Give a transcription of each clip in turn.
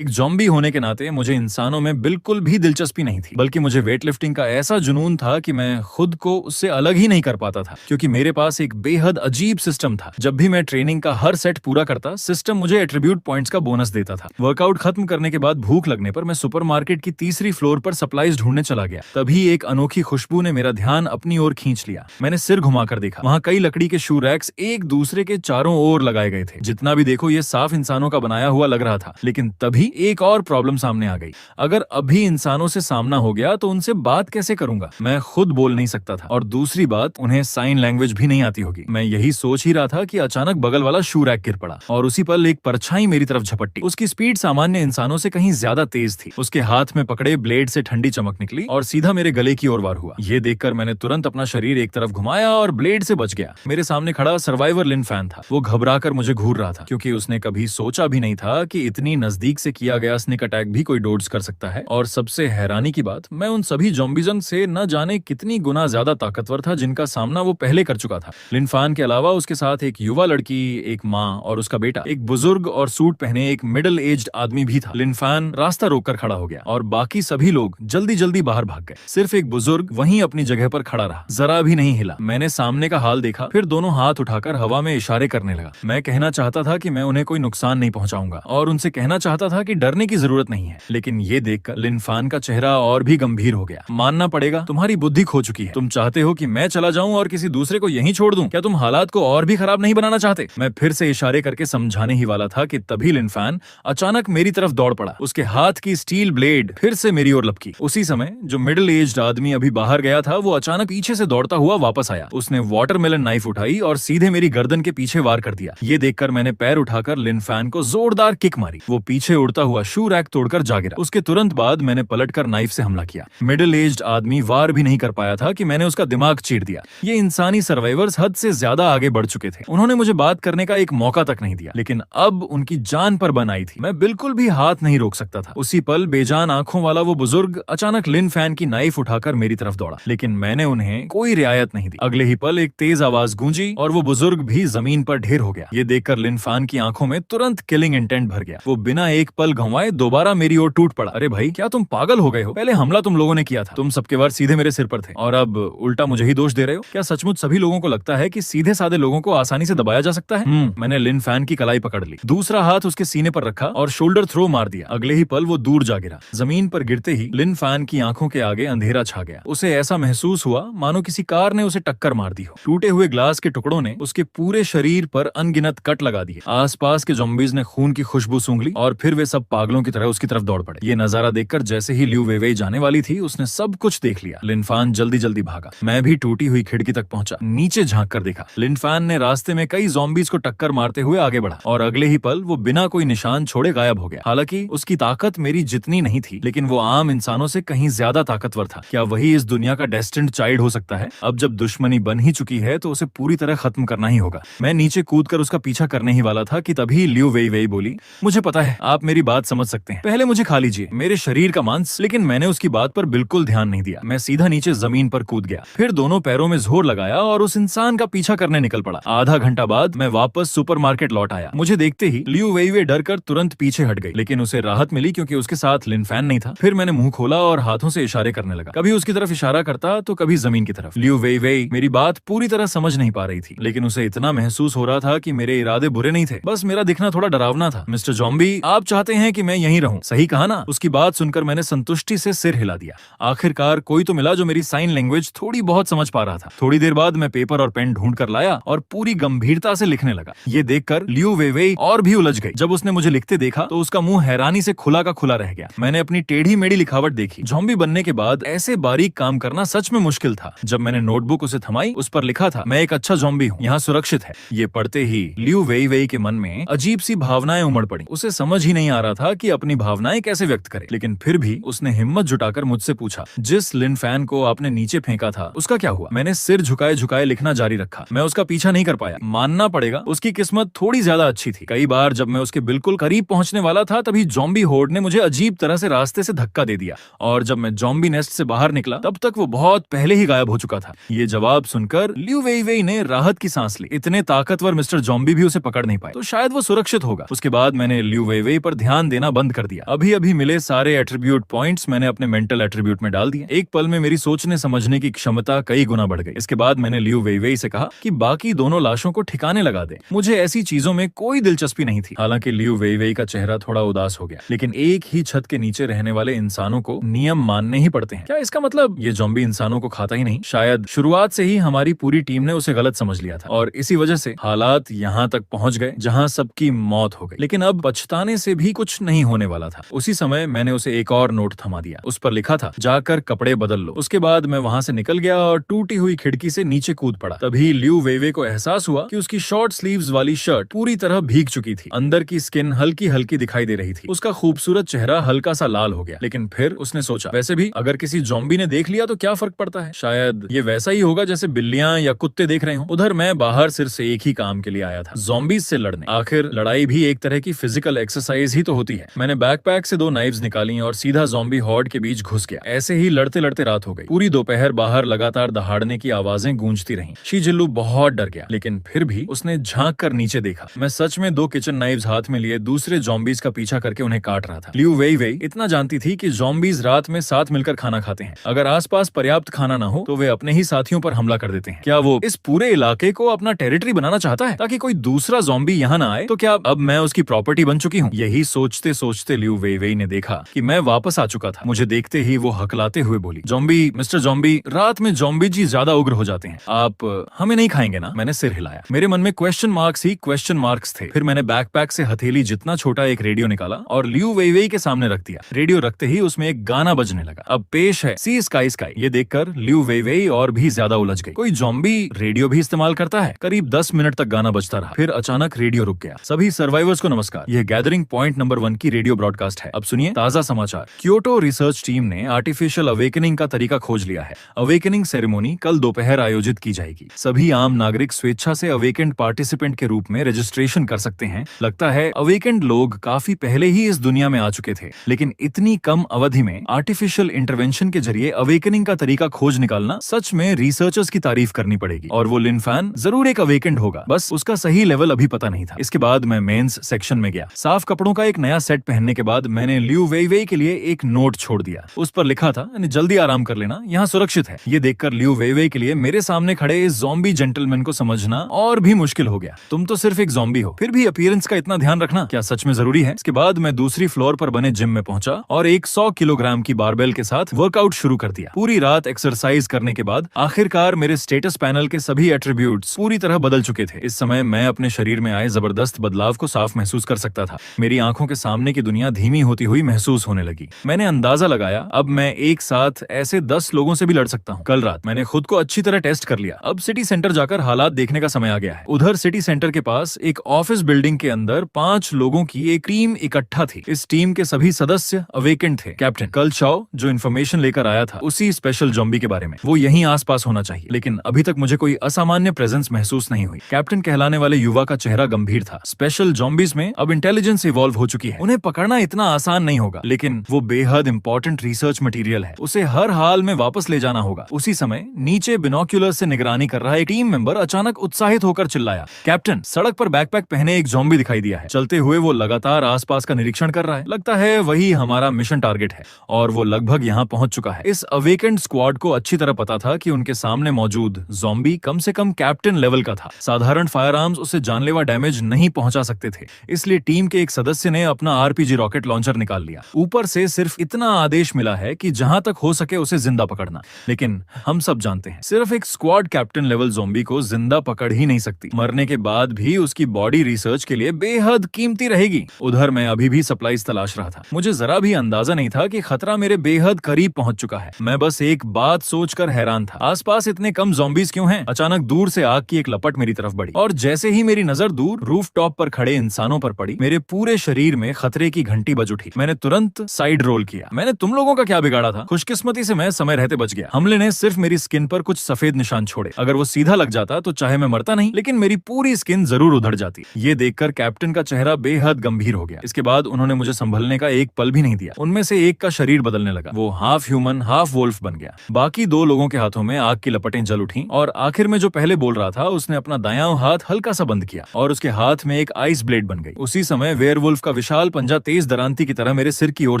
एक ज़ॉम्बी होने के नाते मुझे इंसानों में बिल्कुल भी दिलचस्पी नहीं थी, बल्कि मुझे वेटलिफ्टिंग का ऐसा जुनून था कि मैं खुद को उससे अलग ही नहीं कर पाता था, क्योंकि मेरे पास एक बेहद अजीब सिस्टम था। जब भी मैं ट्रेनिंग का हर सेट पूरा करता, सिस्टम मुझे एट्रीब्यूट पॉइंट्स का बोनस देता था। वर्कआउट खत्म करने के बाद भूख लगने पर मैं सुपरमार्केट की तीसरी फ्लोर पर सप्लाईज ढूंढने चला गया। तभी एक अनोखी खुशबू ने मेरा ध्यान अपनी ओर खींच लिया। मैंने सिर घुमाकर देखा, वहाँ कई लकड़ी के शू रैक्स एक दूसरे के चारों ओर लगाए गए थे। जितना भी देखो ये साफ इंसानों का बनाया हुआ लग रहा था। लेकिन तभी एक और प्रॉब्लम सामने आ गई। अगर अभी इंसानों से सामना हो गया तो उनसे बात कैसे करूंगा? मैं खुद बोल नहीं सकता था, और दूसरी बात, उन्हें साइन लैंग्वेज भी नहीं आती होगी। मैं यही सोच ही रहा था कि अचानक बगल वाला शू रैक गिर पड़ा और उसी पल एक परछाई मेरी तरफ झपट्टी। उसकी स्पीड सामान्य इंसानों से कहीं ज्यादा तेज थी। उसके हाथ में पकड़े ब्लेड से ठंडी चमक निकली और सीधा मेरे गले की ओर वार हुआ। ये देखकर मैंने तुरंत अपना शरीर एक तरफ घुमाया और ब्लेड से बच गया। मेरे सामने खड़ा सर्वाइवर लिन फैन था। वो घबराकर मुझे घूर रहा था, क्योंकि उसने कभी सोचा भी नहीं था कि इतनी नजदीक से किया गया स्निक अटैक भी कोई डोड्स कर सकता है। और सबसे हैरानी की बात, मैं उन सभी ज़ॉम्बीज़न से न जाने कितनी गुना ज्यादा ताकतवर था जिनका सामना वो पहले कर चुका था। लिन फैन के अलावा उसके साथ एक युवा लड़की, एक माँ और उसका बेटा, एक बुजुर्ग और सूट पहने एक मिडिल एज्ड आदमी भी था। लिन फैन रास्ता रोककर खड़ा हो गया और बाकी सभी लोग जल्दी जल्दी बाहर भाग गए। सिर्फ एक बुजुर्ग वहीं अपनी जगह पर खड़ा रहा, जरा भी नहीं हिला। मैंने सामने का हाल देखा, फिर दोनों हाथ उठाकर हवा में इशारे करने लगा। मैं कहना चाहता था कि मैं उन्हें कोई नुकसान नहीं पहुंचाऊंगा, और उनसे कहना चाहता था कि डरने की जरूरत नहीं है। लेकिन ये देखकर लिन फैन का चेहरा और भी गंभीर हो गया। मानना पड़ेगा, तुम्हारी बुद्धि खो चुकी है। तुम चाहते हो कि मैं चला जाऊं और किसी दूसरे को यहीं छोड़ दूं? क्या तुम हालात को और भी खराब नहीं बनाना चाहते? मैं फिर से इशारे करके समझाने ही वाला था कि तभी लिन फैन अचानक मेरी तरफ दौड़ पड़ा। उसके हाथ की स्टील ब्लेड फिर से मेरी ओर लपकी। उसी समय जो मिडिल एज्ड आदमी अभी बाहर गया था, वो अचानक पीछे से दौड़ता हुआ वापस आया। उसने वाटरमेलन नाइफ उठाई और सीधे मेरी गर्दन के पीछे वार कर दिया। ये देखकर मैंने पैर उठाकर लिन फैन को जोरदार किक मारी। वो पीछे उड़ता हुआ शू रैक तोड़कर जा गिरा। उसके तुरंत बाद मैंने पलटकर नाइफ से हमला किया। मिडिल एज्ड आदमी वार भी नहीं कर पाया था कि मैंने उसका दिमाग चीर दिया। ये इंसानी सर्वाइवर्स हद से ज्यादा आगे बढ़ चुके थे। उन्होंने मुझे बात करने का एक मौका तक नहीं दिया, लेकिन अब उनकी जान पर बन आई थी। मैं बिल्कुल भी हाथ नहीं रोक सकता था। उसी पल बेजान आंखों वाला वो बुजुर्ग अचानक लिन फैन की नाइफ उठाकर मेरी तरफ दौड़ा, लेकिन मैंने उन्हें कोई रियायत नहीं दी। अगले ही पल एक तेज आवाज गूंजी और वो बुजुर्ग भी जमीन पर ढेर हो गया। ये देखकर लिन फैन की आंखों में तुरंत किलिंग इंटेंट भर गया। वो बिना एक पल गंवाए दोबारा मेरी ओर टूट पड़ा। अरे भाई, क्या तुम पागल हो गए हो? पहले हमला तुम लोगों ने किया था, तुम सबके वार सीधे मेरे सिर पर थे, और अब उल्टा मुझे ही दोष दे रहे हो? क्या सचमुच सभी लोगों को लगता है कि सीधे साधे लोगों को आसानी से दबाया जा सकता है? मैंने लिन फैन की कलाई पकड़ ली, दूसरा हाथ उसके सीने पर रखा और शोल्डर थ्रो मार दिया। अगले ही पल वो दूर जा गिरा। जमीन पर गिरते ही लिन फैन की आंखों के आगे अंधेरा छा गया। उसे ऐसा महसूस हुआ मानो किसी कार ने उसे टक्कर मार दी हो। टूटे हुए ग्लास के टुकड़ों ने उसके पूरे शरीर पर अनगिनत कट लगा दिए। आसपास के ज़ॉम्बीज़ ने खून की खुशबू सूंघ ली और फिर वे सब पागलों की तरह उसकी तरफ दौड़ पड़े। ये नजारा देखकर जैसे ही लियू वेइवेई जाने वाली थी, उसने सब कुछ देख लिया। लिन फैन जल्दी जल्दी भागा। मैं भी टूटी हुई खिड़की तक पहुंचा, नीचे झांक कर देखा। लिन फैन ने रास्ते में कई ज़ॉम्बीज़ को टक्कर मारते हुए आगे बढ़ा, और अगले ही पल वो बिना कोई निशान छोड़े गायब हो गया। हालांकि उसकी ताकत मेरी जितनी नहीं थी, लेकिन वो आम इंसानों से कहीं ज्यादा ताकतवर था। क्या वही इस दुनिया का डेस्टिन्ड चाइल्ड हो सकता है? अब जब दुश्मनी बन ही चुकी है तो उसे पूरी तरह खत्म करना ही होगा। मैं नीचे कूदकर उसका पीछा करने ही वाला था कि तभी लियू वेइवेई बोली, मुझे पता है आप मेरी बात समझ सकते हैं, पहले मुझे खा लीजिए, मेरे शरीर का मांस। लेकिन मैंने उसकी बात पर बिल्कुल ध्यान नहीं दिया। मैं सीधा नीचे जमीन पर कूद गया, फिर दोनों पैरों में जोर लगाया और उस इंसान का पीछा करने निकल पड़ा। आधा घंटा बाद मैं वापस सुपरमार्केट लौट आया। मुझे देखते ही लियू वेइवेई डरकर तुरंत पीछे हट गई, लेकिन उसे राहत मिली क्योंकि उसके साथ लिन फैन नहीं था। फिर मैंने मुंह खोला और हाथों से इशारे करने लगा, कभी उसकी तरफ इशारा करता तो कभी जमीन की तरफ। लियू वेइवेई मेरी बात पूरी तरह समझ नहीं पा रही थी, लेकिन उसे इतना महसूस हो रहा था कि मेरे इरादे बुरे नहीं थे, बस मेरा दिखना थोड़ा डरावना था। मिस्टर ज़ॉम्बी, आप चाहते हैं कि मैं यहीं रहूं, सही कहा ना? उसकी बात सुनकर मैंने संतुष्टि से सिर हिला दिया। आखिरकार कोई तो मिला जो मेरी साइन लैंग्वेज थोड़ी बहुत समझ पा रहा था। थोड़ी देर बाद मैं पेपर और पेन ढूंढ कर लाया और पूरी गंभीरता से लिखने लगा। ये देखकर लियू वेइवेई और भी उलझ गई। जब उसने मुझे लिखते देखा तो उसका मुंह हैरानी से खुला का खुला रह गया। मैंने अपनी टेढ़ी मेढ़ी लिखावट देखी। ज़ॉम्बी बनने के बाद ऐसे बारीक काम करना सच में मुश्किल था। जब मैंने नोटबुक उसे थमाई, उस पर लिखा था, मैं एक अच्छा ज़ॉम्बी हूँ, यहाँ सुरक्षित है। ये पढ़ते ही लियू वेइवेई के मन में अजीब सी भावनाएं उमड़ पड़ी। उसे समझ ही नहीं आ रहा था कि अपनी भावनाएं कैसे व्यक्त करे, लेकिन फिर भी उसने हिम्मत जुटाकर मुझसे पूछा, जिस लिन फैन को आपने नीचे फेंका था उसका क्या हुआ? मैंने सिर झुकाए झुकाए लिखना जारी रखा। मैं उसका पीछा नहीं कर पाया। मानना पड़ेगा, उसकी किस्मत थोड़ी ज्यादा अच्छी थी। कई बार जब मैं उसके बिल्कुल करीब पहुंचने वाला था, तभी ज़ॉम्बी होर्ड ने मुझे अजीब तरह से रास्ते से धक्का दे दिया, और जब मैं ज़ॉम्बी नेस्ट से बाहर निकला तब तक वो बहुत पहले ही गायब हो चुका था। ये जवाब सुनकर लियू वेइवेई ने राहत की सांस ली। इतने ताकतवर मिस्टर ज़ॉम्बी भी उसे पकड़ नहीं पाए, तो शायद वो सुरक्षित होगा। उसके बाद मैंने लियू वेइवेई पर ध्यान ध्यान देना बंद कर दिया। अभी अभी मिले सारे एट्रीब्यूट पॉइंट्स मैंने अपने मेंटल एट्रीब्यूट में डाल दिए। एक पल में मेरी सोचने समझने की क्षमता कई गुना बढ़ गई। इसके बाद मैंने लियू वेइवेई से कहा कि बाकी दोनों लाशों को ठिकाने लगा दे। मुझे ऐसी चीजों में कोई दिलचस्पी नहीं थी। हालांकि लियू वेइवेई का चेहरा थोड़ा उदास हो गया, लेकिन एक ही छत के नीचे रहने वाले इंसानों को नियम मानने ही पड़ते हैं। क्या इसका मतलब ये ज़ॉम्बी इंसानों को खाता ही नहीं? शायद शुरुआत से ही हमारी पूरी टीम ने उसे गलत समझ लिया था और इसी वजह से हालात यहाँ तक पहुंच गए जहाँ सबकी मौत हो गई। लेकिन अब पछताने से भी कुछ नहीं होने वाला था। उसी समय मैंने उसे एक और नोट थमा दिया। उस पर लिखा था, जाकर कपड़े बदल लो। उसके बाद मैं वहां से निकल गया और टूटी हुई खिड़की से नीचे कूद पड़ा। तभी लियू वेइवेई को एहसास हुआ कि उसकी शॉर्ट स्लीव्स वाली शर्ट पूरी तरह भीग चुकी थी। अंदर की स्किन हल्की हल्की दिखाई दे रही थी। उसका खूबसूरत चेहरा हल्का सा लाल हो गया। लेकिन फिर उसने सोचा, वैसे भी अगर किसी ज़ॉम्बी ने देख लिया तो क्या फर्क पड़ता है? शायद ये वैसा ही होगा जैसे बिल्लियां या कुत्ते देख रहे हो। उधर मैं बाहर सिर्फ से एक ही काम के लिए आया था, ज़ॉम्बीज से लड़ने। आखिर लड़ाई भी एक तरह की फिजिकल एक्सरसाइज ही तो होती है। मैंने बैकपैक से 2 नाइफ्स निकाली और सीधा ज़ॉम्बी हॉर्ड के बीच घुस गया। ऐसे ही लड़ते लड़ते रात हो गई। पूरी दोपहर बाहर लगातार दहाड़ने की आवाजें गूंजती रहीं। शीजिल्लू बहुत डर गया, लेकिन फिर भी उसने झांक कर नीचे देखा। मैं सच में 2 किचन नाइफ्स हाथ में लिए दूसरे ज़ॉम्बीज का पीछा करके उन्हें काट रहा था। लियू वेइवेई इतना जानती थी कि ज़ॉम्बीज रात में साथ मिलकर खाना खाते हैं। अगर आसपास पर्याप्त खाना ना हो तो वे अपने ही साथियों पर हमला कर देते हैं। क्या वो इस पूरे इलाके को अपना टेरिटरी बनाना चाहता है ताकि कोई दूसरा ज़ॉम्बी यहाँ ना आए? तो क्या अब मैं उसकी प्रॉपर्टी बन चुकी हूँ? यही सोचते सोचते लियू वेइवेई ने देखा कि मैं वापस आ चुका था। मुझे देखते ही वो हकलाते हुए बोली, ज़ॉम्बी मिस्टर ज़ॉम्बी, रात में ज़ॉम्बी जी ज्यादा उग्र हो जाते हैं। आप हमें नहीं खाएंगे ना? मैंने सिर हिलाया। मेरे मन में क्वेश्चन मार्क्स ही क्वेश्चन मार्क्स थे। फिर मैंने बैकपैक से हथेली जितना छोटा एक रेडियो निकाला और लियू वेइवेई के सामने रख दिया। रेडियो रखते ही उसमें एक गाना बजने लगा। अब पेश है सी स्काई स्काई। ये देखकर लियू वेइवेई और भी ज्यादा उलझ गई। कोई ज़ॉम्बी रेडियो भी इस्तेमाल करता है? करीब 10 मिनट तक गाना बजता रहा। फिर अचानक रेडियो रुक गया। सभी सर्वाइवर्स को नमस्कार, यह गैदरिंग पॉइंट नंबर 1 की रेडियो ब्रॉडकास्ट है। अब सुनिए ताजा समाचार। क्योटो रिसर्च टीम ने आर्टिफिशियल अवेकनिंग का तरीका खोज लिया है। अवेकनिंग सेरेमनी कल दोपहर आयोजित की जाएगी। सभी आम नागरिक स्वेच्छा से अवेकेंड पार्टिसिपेंट के रूप में रजिस्ट्रेशन कर सकते हैं। लगता है अवेकेंड लोग काफी पहले ही इस दुनिया में आ चुके थे, लेकिन इतनी कम अवधि में आर्टिफिशियल इंटरवेंशन के जरिए अवेकनिंग का तरीका खोज निकालना सच में रिसर्चर्स की तारीफ करनी पड़ेगी। और वो लिन फैन जरूर एक अवेकेंड होगा, बस उसका सही लेवल अभी पता नहीं था। इसके बाद मैं मेंस सेक्शन में गया। साफ कपड़ों का एक नया सेट पहनने के बाद मैंने लियू वेइवेई के लिए एक नोट छोड़ दिया। उस पर लिखा था, जल्दी आराम कर लेना, यहाँ सुरक्षित है। ये देखकर लियू वेइवेई के लिए मेरे सामने खड़े इस ज़ॉम्बी जेंटलमैन को समझना और भी मुश्किल हो गया। तुम तो सिर्फ एक ज़ॉम्बी हो, फिर भी अपीयरेंस का इतना ध्यान रखना क्या सच में जरूरी है? इसके बाद मैं दूसरी फ्लोर पर बने जिम में पहुंचा और एक 100 किलोग्राम की बारबेल के साथ वर्कआउट शुरू कर दिया। पूरी रात एक्सरसाइज करने के बाद आखिरकार मेरे स्टेटस पैनल के सभी एट्रीब्यूट्स पूरी तरह बदल चुके थे। इस समय मैं अपने शरीर में आए जबरदस्त बदलाव को साफ महसूस कर सकता था। मेरी आंखों के सामने की दुनिया धीमी होती हुई महसूस होने लगी। मैंने अंदाजा लगाया, अब मैं एक साथ ऐसे 10 लोगों से भी लड़ सकता हूँ। कल रात मैंने खुद को अच्छी तरह टेस्ट कर लिया। अब सिटी सेंटर जाकर हालात देखने का समय आ गया है। उधर सिटी सेंटर के पास एक ऑफिस बिल्डिंग के अंदर 5 लोगों की एक टीम इकट्ठा थी। इस टीम के सभी सदस्य अवेकेंड थे। कैप्टन कल चाओ जो इन्फॉर्मेशन लेकर आया था उसी स्पेशल ज़ॉम्बी के बारे में, वो यहीं आसपास होना चाहिए, लेकिन अभी तक मुझे कोई असामान्य प्रेजेंस महसूस नहीं हुई। कैप्टन कहलाने वाले युवा का चेहरा गंभीर था। स्पेशल ज़ॉम्बीज में अब इंटेलिजेंस इवॉल्व हो चुकी है। उन्हें पकड़ना इतना आसान नहीं होगा, लेकिन वो बेहद इंपॉर्टेंट रिसर्च मटेरियल है। उसे हर हाल में वापस ले जाना होगा। उसी समय नीचे बिनोक्यूलर से निगरानी कर रहा एक टीम मेंबर अचानक उत्साहित होकर चिल्लाया, कैप्टन सड़क पर बैकपैक पहने एक ज़ॉम्बी दिखाई दिया है। चलते हुए वो लगातार आसपास का निरीक्षण कर रहा है। लगता है वही हमारा मिशन टारगेट है और वो लगभग यहाँ पहुंच चुका है। इस अवेकेंड स्क्वाड को अच्छी तरह पता था कि उनके सामने मौजूद ज़ॉम्बी कम से कम कैप्टन लेवल का था। साधारण फायर आर्म्स उसे जानलेवा डैमेज नहीं पहुंचा सकते थे। इसलिए टीम के एक सदस्य ने अपना आरपीजी रॉकेट लॉन्चर निकाल लिया। ऊपर से सिर्फ इतना आदेश मिला है कि जहां तक हो सके उसे जिंदा पकड़ना। लेकिन हम सब जानते हैं सिर्फ एक स्क्वाड कैप्टन लेवल ज़ॉम्बी को जिंदा पकड़ ही नहीं सकती। मरने के बाद भी उसकी बॉडी रिसर्च के लिए बेहद कीमती रहेगी। उधर मैं अभी भी सप्लाईज तलाश रहा था। मुझे जरा भी अंदाजा नहीं था कि खतरा मेरे बेहद करीब पहुंच चुका है। मैं बस एक बात सोचकर हैरान था, आसपास इतने कम ज़ॉम्बीज क्यों हैं? अचानक दूर से आग की एक लपट मेरी तरफ बढ़ी और जैसे ही मेरी नजर दूर रूफटॉप पर खड़े इंसानों पर पड़ी, मेरे पूरे शरीर में खतरे की घंटी बज उठी। मैंने तुरंत साइड रोल किया। मैंने तुम लोगों का क्या बिगाड़ा था? खुशकिस्मती से मैं समय रहते बच गया। हमले ने सिर्फ मेरी स्किन पर कुछ सफेद निशान छोड़े। अगर वो सीधा लग जाता तो चाहे मैं मरता नहीं, लेकिन मेरी पूरी स्किन जरूर उधड़ जाती। ये देखकर कैप्टन का चेहरा बेहद गंभीर हो गया। इसके बाद उन्होंने मुझे संभलने का एक पल भी नहीं दिया। उनमें से एक का शरीर बदलने लगा। वो हाफ ह्यूमन हाफ वोल्फ बन गया। बाकी 2 लोगों के हाथों में आग की लपटें जल उठी और आखिर में जो पहले बोल रहा था उसने अपना दायां हाथ हल्का सा बंद किया और उसके हाथ में एक आइस ब्लेड बन गई। उसी समय वेयरवुल्फ का विशाल पंजा तेज दरांती की तरह मेरे सिर की ओर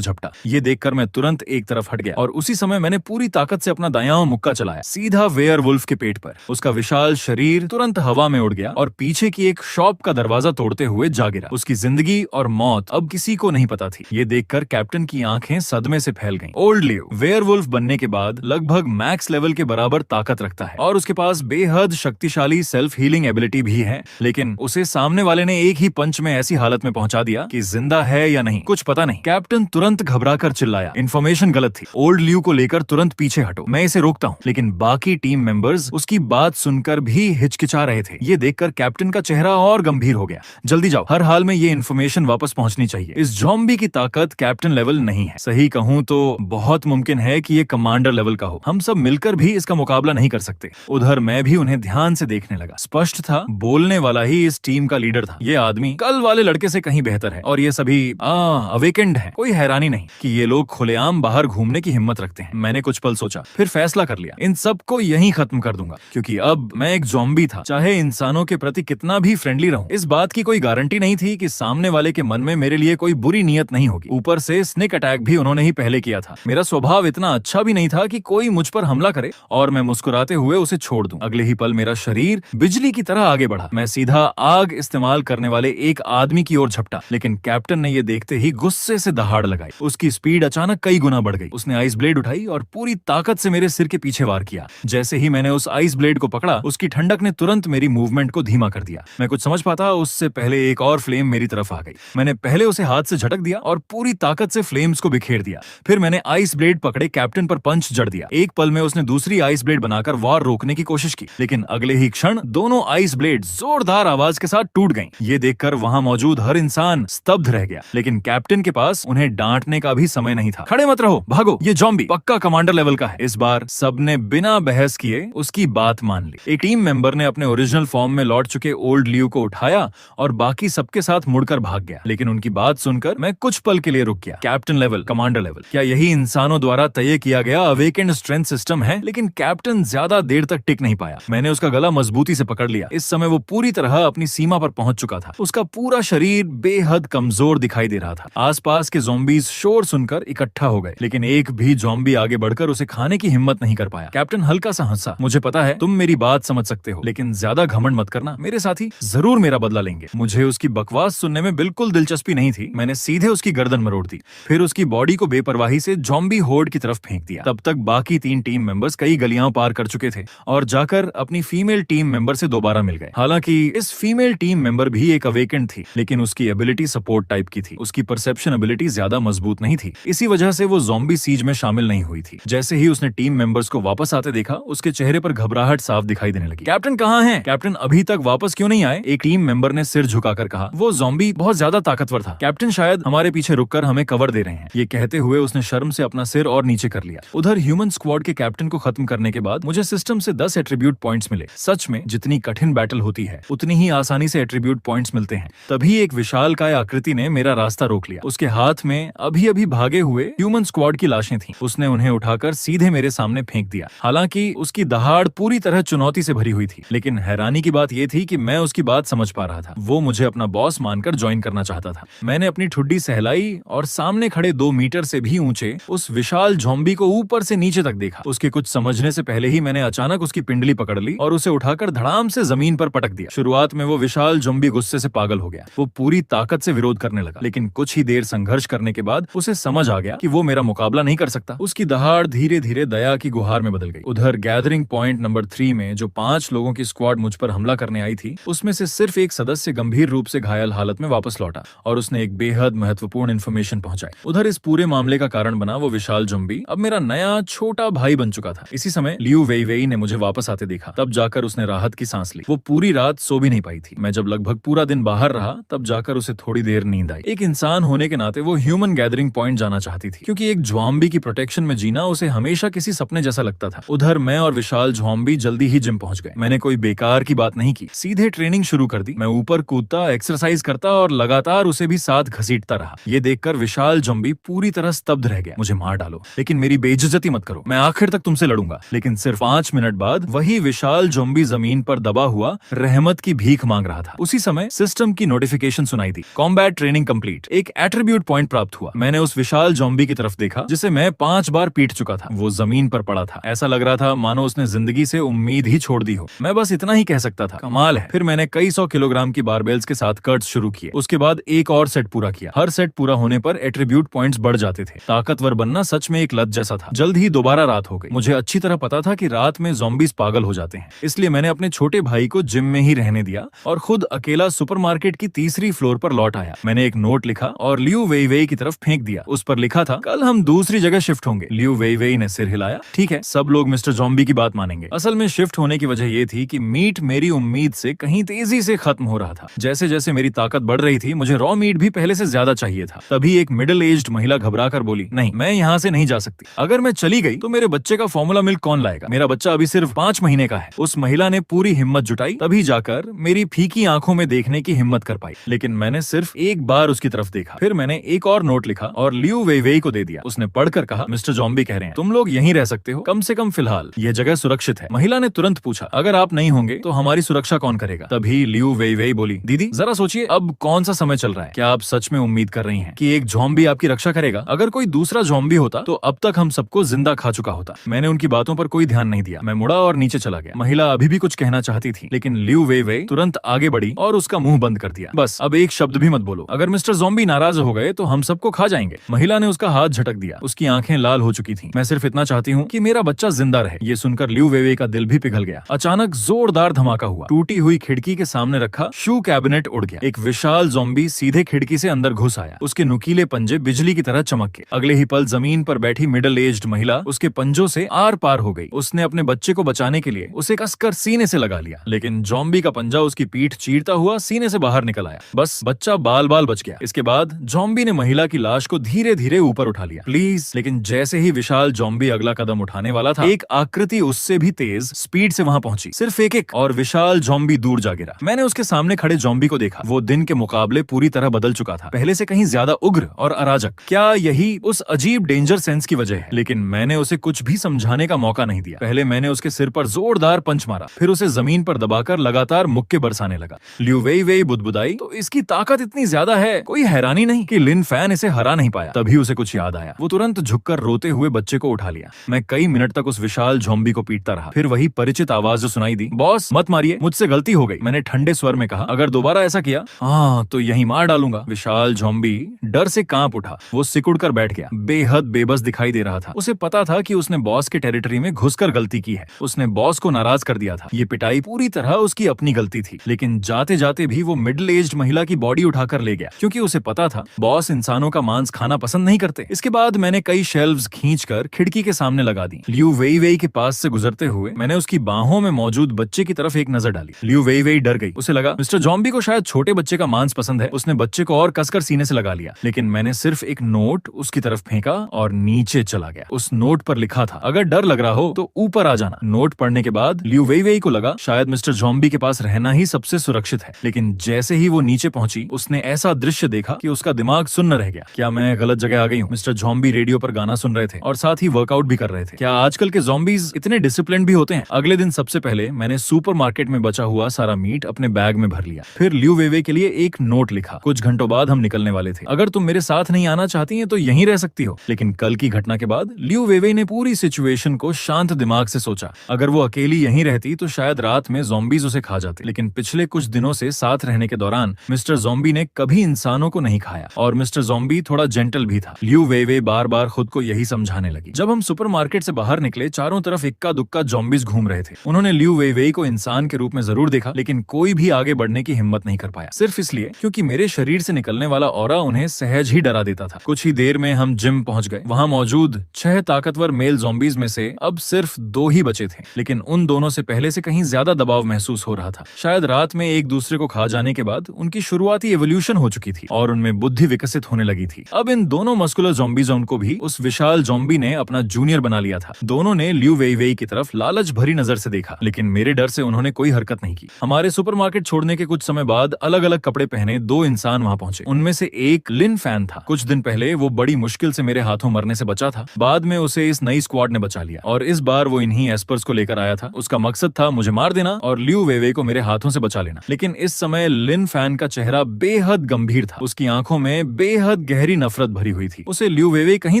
झपटा। ये देखकर मैं तुरंत एक तरफ हट गया और उसी समय मैंने पूरी ताकत से अपना दायां मुक्का चलाया, सीधा वेयरवुल्फ के पेट पर। उसका विशाल शरीर तुरंत हवा में उड़ गया और पीछे की एक शॉप का दरवाजा तोड़ते हुए जा गिरा। उसकी जिंदगी और मौत अब किसी को नहीं पता थी। ये देखकर कैप्टन की आंखें सदमे से फैल गईं। ओल्ड लियो वेयरवुल्फ बनने के बाद लगभग मैक्स लेवल के बराबर ताकत रखता है और उसके पास बेहद शक्तिशाली सेल्फ हीलिंग एबिलिटी भी है, लेकिन उसे सामने वाले ने एक ही पंच में ऐसी हालत में पहुंचा दिया कि जिंदा है या नहीं कुछ पता नहीं। कैप्टन तुरंत घबराकर चिल्लाया, इन्फॉर्मेशन गलत थी, ओल्ड लियो को लेकर तुरंत पीछे हटो, मैं इसे रोकता हूँ। लेकिन बाकी टीम मेंबर्स उसकी बात सुनकर भी हिचकिचा रहे थे। ये देखकर कैप्टन का चेहरा और गंभीर हो गया। जल्दी जाओ, हर हाल में ये इन्फॉर्मेशन वापस पहुंचनी चाहिए। इस ज़ॉम्बी की ताकत कैप्टन लेवल नहीं है, सही कहूँ तो बहुत मुमकिन है कि ये कमांडर लेवल का हो। हम सब मिलकर भी इसका मुकाबला नहीं कर सकते। उधर मैं भी उन्हें ध्यान से देखने लगा। स्पष्ट था बोलने वाला ही इस टीम का लीडर था। ये आदमी कल वाले लड़के से कहीं बेहतर है और ये सभी अवेकेंड है। कोई हैरानी नहीं कि ये लोग खुलेआम बाहर घूमने की हिम्मत रखते हैं। मैंने कुछ पल सोचा, फिर फैसला कर लिया, इन सबको यहीं खत्म कर दूंगा, क्योंकि अब मैं एक ज़ॉम्बी था। चाहे इंसानों के प्रति कितना भी फ्रेंडली रहूं, इस बात की कोई गारंटी नहीं थी कि सामने वाले के मन में मेरे लिए कोई बुरी नियत नहीं होगी। ऊपर से स्नेक अटैक भी उन्होंने ही पहले किया था। मेरा स्वभाव इतना अच्छा भी नहीं था कि कोई मुझ पर हमला करे और मैं मुस्कुराते हुए उसे छोड़ दूं। अगले ही पल मेरा शरीर बिजली की तरह आगे बढ़ा। मैं सीधा आग इस्तेमाल करने वाले एक आदमी की ओर झपटा, लेकिन कैप्टन ने ये देखते ही गुस्से से दहाड़ लगाई। उसकी स्पीड अचानक कई गुना बढ़ गई। उसने आइस ब्लेड उठाई और पूरी ताकत से मेरे सिर के पीछे वार किया। जैसे ही मैंने उस आइस ब्लेड को पकड़ा, उसकी ठंडक ने तुरंत मेरी मूवमेंट को धीमा कर दिया। मैं कुछ समझ पाता उससे पहले एक और फ्लेम मेरी तरफ आ गई। मैंने पहले उसे हाथ से झटक दिया और पूरी ताकत से फ्लेम्स को बिखेर दिया। फिर मैंने आइस ब्लेड पकड़े कैप्टन पर पंच जड़ दिया। एक पल में उसने दूसरी आइस ब्लेड बनाकर वार रोकने की कोशिश की, लेकिन अगले ही क्षण दोनों आइस ब्लेड जोरदार आवाज के साथ टूट गईं। ये देखकर वहां मौजूद हर इंसान स्तब्ध रह गया, लेकिन कैप्टन के पास उन्हें डांटने का भी समय नहीं था। खड़े मत रहो, भागो, ये ज़ॉम्बी पक्का कमांडर लेवल का है। इस बार सबने बिना बहस किए उसकी बात मान ली। एक टीम मेंबर ने अपने ओरिजिनल फॉर्म में लौट चुके ओल्ड लियो को उठाया और बाकी सबके साथ मुड़कर भाग गया। लेकिन उनकी बात सुनकर मैं कुछ पल के लिए रुक गया। कैप्टन लेवल, कमांडर लेवल, क्या यही इंसानों द्वारा तय किया गया अवेकेंड स्ट्रेंथ सिस्टम है? लेकिन कैप्टन ज्यादा देर तक टिक नहीं पाया। मैंने उसका गला मजबूती से पकड़ लिया। इस समय वो पूरी तरह अपनी सीमा पर पहुंच चुका था। उसका पूरा शरीर बेहद कमजोर दिखाई दे रहा था। आसपास के ज़ॉम्बीज शोर सुनकर इकट्ठा हो गए, लेकिन एक भी ज़ॉम्बी आगे बढ़कर उसे खाने की हिम्मत नहीं कर पाया। कैप्टन हल्का सा हंसा, मुझे पता है तुम मेरी बात समझ सकते हो, लेकिन ज्यादा घमंड मत करना, मेरे साथी जरूर मेरा बदला लेंगे। मुझे उसकी बकवास सुनने में बिल्कुल दिलचस्पी नहीं थी। मैंने सीधे उसकी गर्दन मरोड़ दी, फिर उसकी बॉडी को बेपरवाही से ज़ॉम्बी होर्ड की तरफ फेंक दिया। तब तक बाकी 3 टीम मेंबर्स कई गलियां पार कर चुके थे और जाकर अपनी फीमेल टीम मेंबर से दोबारा मिल गए। हालांकि इस फीमेल टीम मेंबर भी एक अवेकेंड थी, लेकिन उसकी एबिलिटी सपोर्ट टाइप की थी। उसकी परसेप्शन एबिलिटी ज्यादा मजबूत नहीं थी, इसी वजह से वो ज़ॉम्बी सीज में शामिल नहीं हुई थी। जैसे ही उसने टीम मेंबर्स को वापस आते देखा, उसके चेहरे पर घबराहट साफ दिखाई देने लगी। कैप्टन कहाँ हैं? कैप्टन अभी तक वापस क्यों नहीं आए? एक टीम मेंबर ने सिर झुकाकर कहा। वो ज़ॉम्बी बहुत ज्यादा ताकतवर था, कैप्टन शायद हमारे पीछे रुककर हमें कवर दे रहे हैं। ये कहते हुए उसने शर्म से अपना सिर और नीचे कर लिया। उधर ह्यूमन स्क्वाड के कैप्टन को खत्म करने के बाद मुझे सिस्टम से 10 एट्रीब्यूट पॉइंट्स मिले। सच में जितनी कठिन बैटल होती है, उतनी ही आसानी से एट्रीब्यूट पॉइंट्स मिलते हैं। तभी एक विशालकाय आकृति ने मेरा रास्ता रोक लिया। उसके हाथ में अभी अभी भागे हुए ह्यूमन स्क्वाड की लाशें थीं। उसने उन्हें उठाकर सीधे मेरे सामने फेंक दिया। हालांकि उसकी दहाड़ पूरी तरह चुनौती से भरी हुई थी, लेकिन हैरानी की बात यह थी कि मैं उसकी बात समझ पा रहा था। वो मुझे अपना बॉस मानकर ज्वाइन करना चाहता था। मैंने अपनी ठुड्डी सहलाई और सामने खड़े 2 मीटर से भी ऊंचे उस विशाल ज़ॉम्बी को ऊपर से नीचे तक देखा। उसके कुछ समझने से पहले ही मैंने अचानक उसकी पिंडली पकड़ ली और उसे उठाकर धड़ाम से जमीन पर पटक दिया। शुरुआत में वो विशाल ज़ॉम्बी गुस्से से पागल हो गया। वो पूरी ताकत से विरोध करने लगा, लेकिन कुछ ही देर संघर्ष करने के बाद उसे समझ आ गया कि वो मेरा मुकाबला नहीं कर सकता। उसकी दहाड़ धीरे धीरे दया की गुहार में बदल गई। उधर गैदरिंग पॉइंट नंबर 3 में जो 5 लोगों की स्क्वाड मुझ पर हमला करने आई थी, उसमें से सिर्फ एक सदस्य गंभीर रूप से घायल हालत में वापस लौटा और उसने एक बेहद महत्वपूर्ण इन्फॉर्मेशन पहुंचाई। उधर इस पूरे मामले का कारण बना वो विशाल ज़ॉम्बी अब मेरा नया छोटा भाई बन चुका था। इसी समय लियू वेई वेई ने मुझे वापस आते देखा। तब जाकर उसने राहत की सांस ली। वो पूरी रात सो भी नहीं पाई थी। मैं जब लगभग पूरा दिन बाहर रहा, तब जाकर उसे थोड़ी देर नींद आई। एक इंसान होने के नाते वो ह्यूमन गैदरिंग पॉइंट जाना चाहती थी, क्योंकि एक ज़ॉम्बी की प्रोटेक्शन में जीना उसे हमेशा किसी सपने जैसा लगता था। उधर मैं और विशाल ज़ॉम्बी जल्दी ही जिम पहुंच गए। मैंने कोई बेकार की बात नहीं की, सीधे ट्रेनिंग शुरू कर दी। मैं ऊपर कूदता, एक्सरसाइज करता और लगातार उसे भी साथ घसीटता रहा। ये देखकर विशाल ज़ॉम्बी पूरी तरह स्तब्ध रह गया। मुझे मार डालो, लेकिन मेरी बेइज्जती मत करो, मैं आखिर तक तुमसे लड़ूंगा। लेकिन सिर्फ 5 मिनट बाद वही विशाल ज़ॉम्बी जमीन पर दबा हुआ रहमत की भीख मांग रहा था। उसी समय सिस्टम की नोटिफिकेशन सुनाई दी। Combat combat training complete. एक एट्रीब्यूट पॉइंट प्राप्त हुआ। मैंने उस विशाल ज़ॉम्बी की तरफ देखा जिसे मैं 5 बार पीट चुका था। वो जमीन पर पड़ा था। ऐसा लग रहा था मानो उसने जिंदगी से उम्मीद ही छोड़ दी हो। मैं बस इतना ही कह सकता था, कमाल है। फिर मैंने कई 100 किलोग्राम की बारबेल्स के साथ कट्स शुरू किए। उसके बाद एक और सेट पूरा किया। हर सेट पूरा होने पर एट्रीब्यूट पॉइंट्स बढ़ जाते थे। ताकतवर बनना सच में एक लत जैसा था। जल्द ही दोबारा रात हो गई। मुझे अच्छी तरह पता था कि रात में ज़ॉम्बीज पागल हो जाते हैं, इसलिए मैंने अपने छोटे भाई को जिम में ही रहने दिया और खुद अकेला सुपरमार्केट की तीसरी फ्लोर पर लौट आया। मैंने एक नोट लिखा और लियू वेई वेई की तरफ फेंक दिया। उस पर लिखा था, कल हम दूसरी जगह शिफ्ट होंगे। लियू वेई वेई ने सिर हिलाया। ठीक है, सब लोग मिस्टर ज़ॉम्बी की बात मानेंगे। असल में शिफ्ट होने की वजह ये थी कि मीट मेरी उम्मीद से कहीं तेजी से खत्म हो रहा था। जैसे जैसे मेरी ताकत बढ़ रही थी, मुझे रॉ मीट भी पहले से ज्यादा चाहिए था। तभी एक मिडिल एज्ड महिला घबरा कर बोली, नहीं, मैं यहाँ से नहीं जा सकती। अगर मैं चली गई तो मेरे बच्चे का फॉर्मूला मिल्क कौन लाएगा? मेरा बच्चा अभी सिर्फ 5 महीने का है। उस महिला ने पूरी हिम्मत जुटाई, तभी जाकर मेरी फीकी आंखों में देखने की हिम्मत कर पाई। लेकिन मैंने सिर्फ एक बार उसकी तरफ देखा। फिर मैंने एक और नोट लिखा और लियू वेई वेई को दे दिया। उसने पढ़कर कहा, मिस्टर ज़ॉम्बी कह रहे हैं तुम लोग यहीं रह सकते हो, कम से कम फिलहाल यह जगह सुरक्षित है। महिला ने तुरंत पूछा, अगर आप नहीं होंगे तो हमारी सुरक्षा कौन करेगा? तभी लियू वेई वेई बोली, दीदी जरा सोचिए, अब कौन सा समय चल रहा है? क्या आप सच में उम्मीद कर रही हैं कि एक ज़ॉम्बी आपकी रक्षा करेगा? अगर कोई दूसरा ज़ॉम्बी होता तो अब तक हम सबको जिंदा खा चुका होता। मैंने उनकी बातों पर कोई ध्यान नहीं दिया। मैं मुड़ा और नीचे चला गया। महिला अभी भी कुछ कहना चाहती थी, लेकिन लियू वेई वेई तुरंत आगे बढ़ी और उसका मुंह बंद कर दिया। बस अब एक शब्द भी मत बोलो। अगर मिस्टर ज़ॉम्बी नाराज हो गए तो हम सबको खा जाएंगे। महिला ने उसका हाथ झटक दिया। उसकी आंखें लाल हो चुकी थीं। मैं सिर्फ इतना चाहती हूँ कि मेरा बच्चा जिंदा रहे। ये सुनकर लियू वेई वेई का दिल भी पिघल गया। अचानक जोरदार धमाका हुआ। टूटी हुई खिड़की के सामने रखा शू कैबिनेट उड़ गया। एक विशाल ज़ॉम्बी सीधे खिड़की से अंदर घुस आया। उसके नुकीले पंजे बिजली की तरह चमक गए। अगले ही पल जमीन पर बैठी मिडिल एज्ड महिला उसके पंजों से आर पार हो गई। उसने अपने बच्चे को बचाने के लिए उसे कसकर सीने से लगा लिया, लेकिन ज़ॉम्बी का पंजा उसकी पीठ चीरता हुआ सीने से बाहर निकल आया। बस बच्चा बाल बाल बच गया। इसके बाद ज़ॉम्बी ने महिला की लाश को धीरे धीरे ऊपर उठा लिया। प्लीज। लेकिन जैसे ही विशाल ज़ॉम्बी अगला कदम उठाने वाला था, एक आकृति उससे भी तेज स्पीड से वहां पहुंची। सिर्फ एक और विशाल ज़ॉम्बी दूर जा गिरा। मैंने उसके सामने खड़े ज़ॉम्बी को देखा। वो दिन के मुकाबले पूरी तरह बदल चुका था, पहले से कहीं ज्यादा उग्र और अराजक। क्या यही उस अजीब डेंजर सेंस की वजह है? लेकिन मैंने उसे कुछ भी समझाने का मौका नहीं दिया। पहले मैंने उसके सिर पर जोरदार पंच मारा, फिर उसे जमीन पर दबाकर लगातार मुक्के बरसाने लगा। लियू वेई वेई बुदबुदाई, तो इसकी ताकत इतनी ज्यादा है, कोई हैरानी नहीं कि लिन फैन इसे हरा नहीं पाया। तभी उसे कुछ याद आया। वो तुरंत झुककर रोते हुए बच्चे को उठा लिया। मैं कई मिनट तक उस विशाल ज़ॉम्बी को पीटता रहा। फिर वही परिचित आवाज जो सुनाई दी, बॉस मत मारिए, मुझसे गलती हो गई। मैंने ठंडे स्वर में कहा, अगर दोबारा ऐसा किया हाँ तो यही मार डालूंगा। विशाल ज़ॉम्बी डर से कांप उठा। वो सिकुड़ कर बैठ गया, बेहद बेबस दिखाई दे रहा था। उसे पता था कि उसने बॉस के टेरिटरी में घुसकर गलती की है। उसने बॉस को नाराज कर दिया था। ये पिटाई पूरी तरह उसकी अपनी गलती थी। लेकिन जाते जाते भी वो मिडिल एज्ड महिला की बॉडी उठाकर ले गया, क्योंकि उसे पता था बॉस इंसानों का मांस खाना पसंद नहीं करते। इसके बाद मैंने कई शेल्व्स खींचकर खिड़की के सामने लगा दी। लियू वेई वेई के पास से गुजरते हुए मैंने उसकी बाहों में मौजूद बच्चे की तरफ एक नजर डाली। लियू वेई वेई डर गई। उसे लगा मिस्टर ज़ॉम्बी को शायद छोटे बच्चे का मांस पसंद है। उसने बच्चे को और कसकर सीने से लगा लिया। लेकिन मैंने सिर्फ एक नोट उसकी तरफ फेंका और नीचे चला गया। उस नोट पर लिखा था, अगर डर लग रहा हो तो ऊपर आ जाना। नोट पढ़ने के बाद लियू वेई वेई को लगा शायद मिस्टर ज़ॉम्बी के पास रहना ही सबसे सुरक्षित है। लेकिन जैसे ही वो नीचे पहुंची, उसने ऐसा दृश्य देखा कि उसका दिमाग सुन्न रह गया। क्या मैं गलत जगह आ गई हूँ? मिस्टर ज़ॉम्बी रेडियो पर गाना सुन रहे थे और साथ ही वर्कआउट भी कर रहे थे। क्या आजकल के ज़ॉम्बीज इतने डिसिप्लिन भी होते हैं? अगले दिन सबसे पहले मैंने सुपरमार्केट में बचा हुआ सारा मीट अपने बैग में भर लिया। फिर लियू वेई वेई के लिए एक नोट लिखा। कुछ घंटों बाद हम निकलने वाले थे। अगर तुम मेरे साथ नहीं आना चाहती हैं तो यहीं रह सकती हो। लेकिन कल की घटना के बाद लियू वेई वेई ने पूरी सिचुएशन को शांत दिमाग से सोचा। अगर वो अकेली यहीं रहती तो शायद रात में ज़ॉम्बीज उसे खा जाते। लेकिन पिछले कुछ दिनों से साथ रहने के दौरान मिस्टर ज़ॉम्बी ने कभी इंसानों को नहीं खाया और मिस्टर ज़ॉम्बी थोड़ा जेंटल भी था। लियू वेई वेई बार बार खुद को यही समझाने लगी। जब हम सुपरमार्केट से बाहर निकले, चारों तरफ इक्का दुक्का ज़ॉम्बीज घूम रहे थे। उन्होंने लियू वेई वेई को इंसान के रूप में जरूर देखा, लेकिन कोई भी आगे बढ़ने की हिम्मत नहीं कर पाया। सिर्फ इसलिए क्योंकि मेरे शरीर से निकलने वाला ऑरा उन्हें सहज ही डरा देता था। कुछ ही देर में हम जिम पहुंच गए। वहां मौजूद 6 ताकतवर मेल ज़ॉम्बीज में से अब सिर्फ 2 ही बचे थे। लेकिन उन दोनों से पहले से कहीं ज्यादा दबाव महसूस हो रहा था। शायद रात में एक दूसरे को खा जाने के बाद उनकी शुरुआती एवोल्यूशन हो चुकी थी और उनमें बुद्धि विकसित होने लगी थी। अब इन दोनों मस्कुलर ज़ॉम्बीज़ों को भी उस विशाल ज़ॉम्बी ने अपना जूनियर बना लिया था। दोनों ने लियू वेई वेई की तरफ लालच भरी नजर से देखा, लेकिन मेरे डर से उन्होंने कोई हरकत नहीं की। हमारे सुपरमार्केट छोड़ने के कुछ समय बाद अलग अलग कपड़े पहने 2 इंसान वहां पहुंचे। उनमें से एक लिन फैन था। कुछ दिन पहले वो बड़ी मुश्किल से मेरे हाथों मरने से बचा था। बाद में उसे इस नई स्क्वाड ने बचा लिया और इस बार वो इन्हीं एस्पर्स को लेकर आया था। उसका मकसद था मुझे मार देना और लियू वेई वेई को मेरे हाथों से बचा लेना। लेकिन इस समय लिन फैन का चेहरा बेहद बेहद गंभीर था। उसकी आंखों में बेहद गहरी नफरत भरी हुई थी। उसे ल्यू वेवे कहीं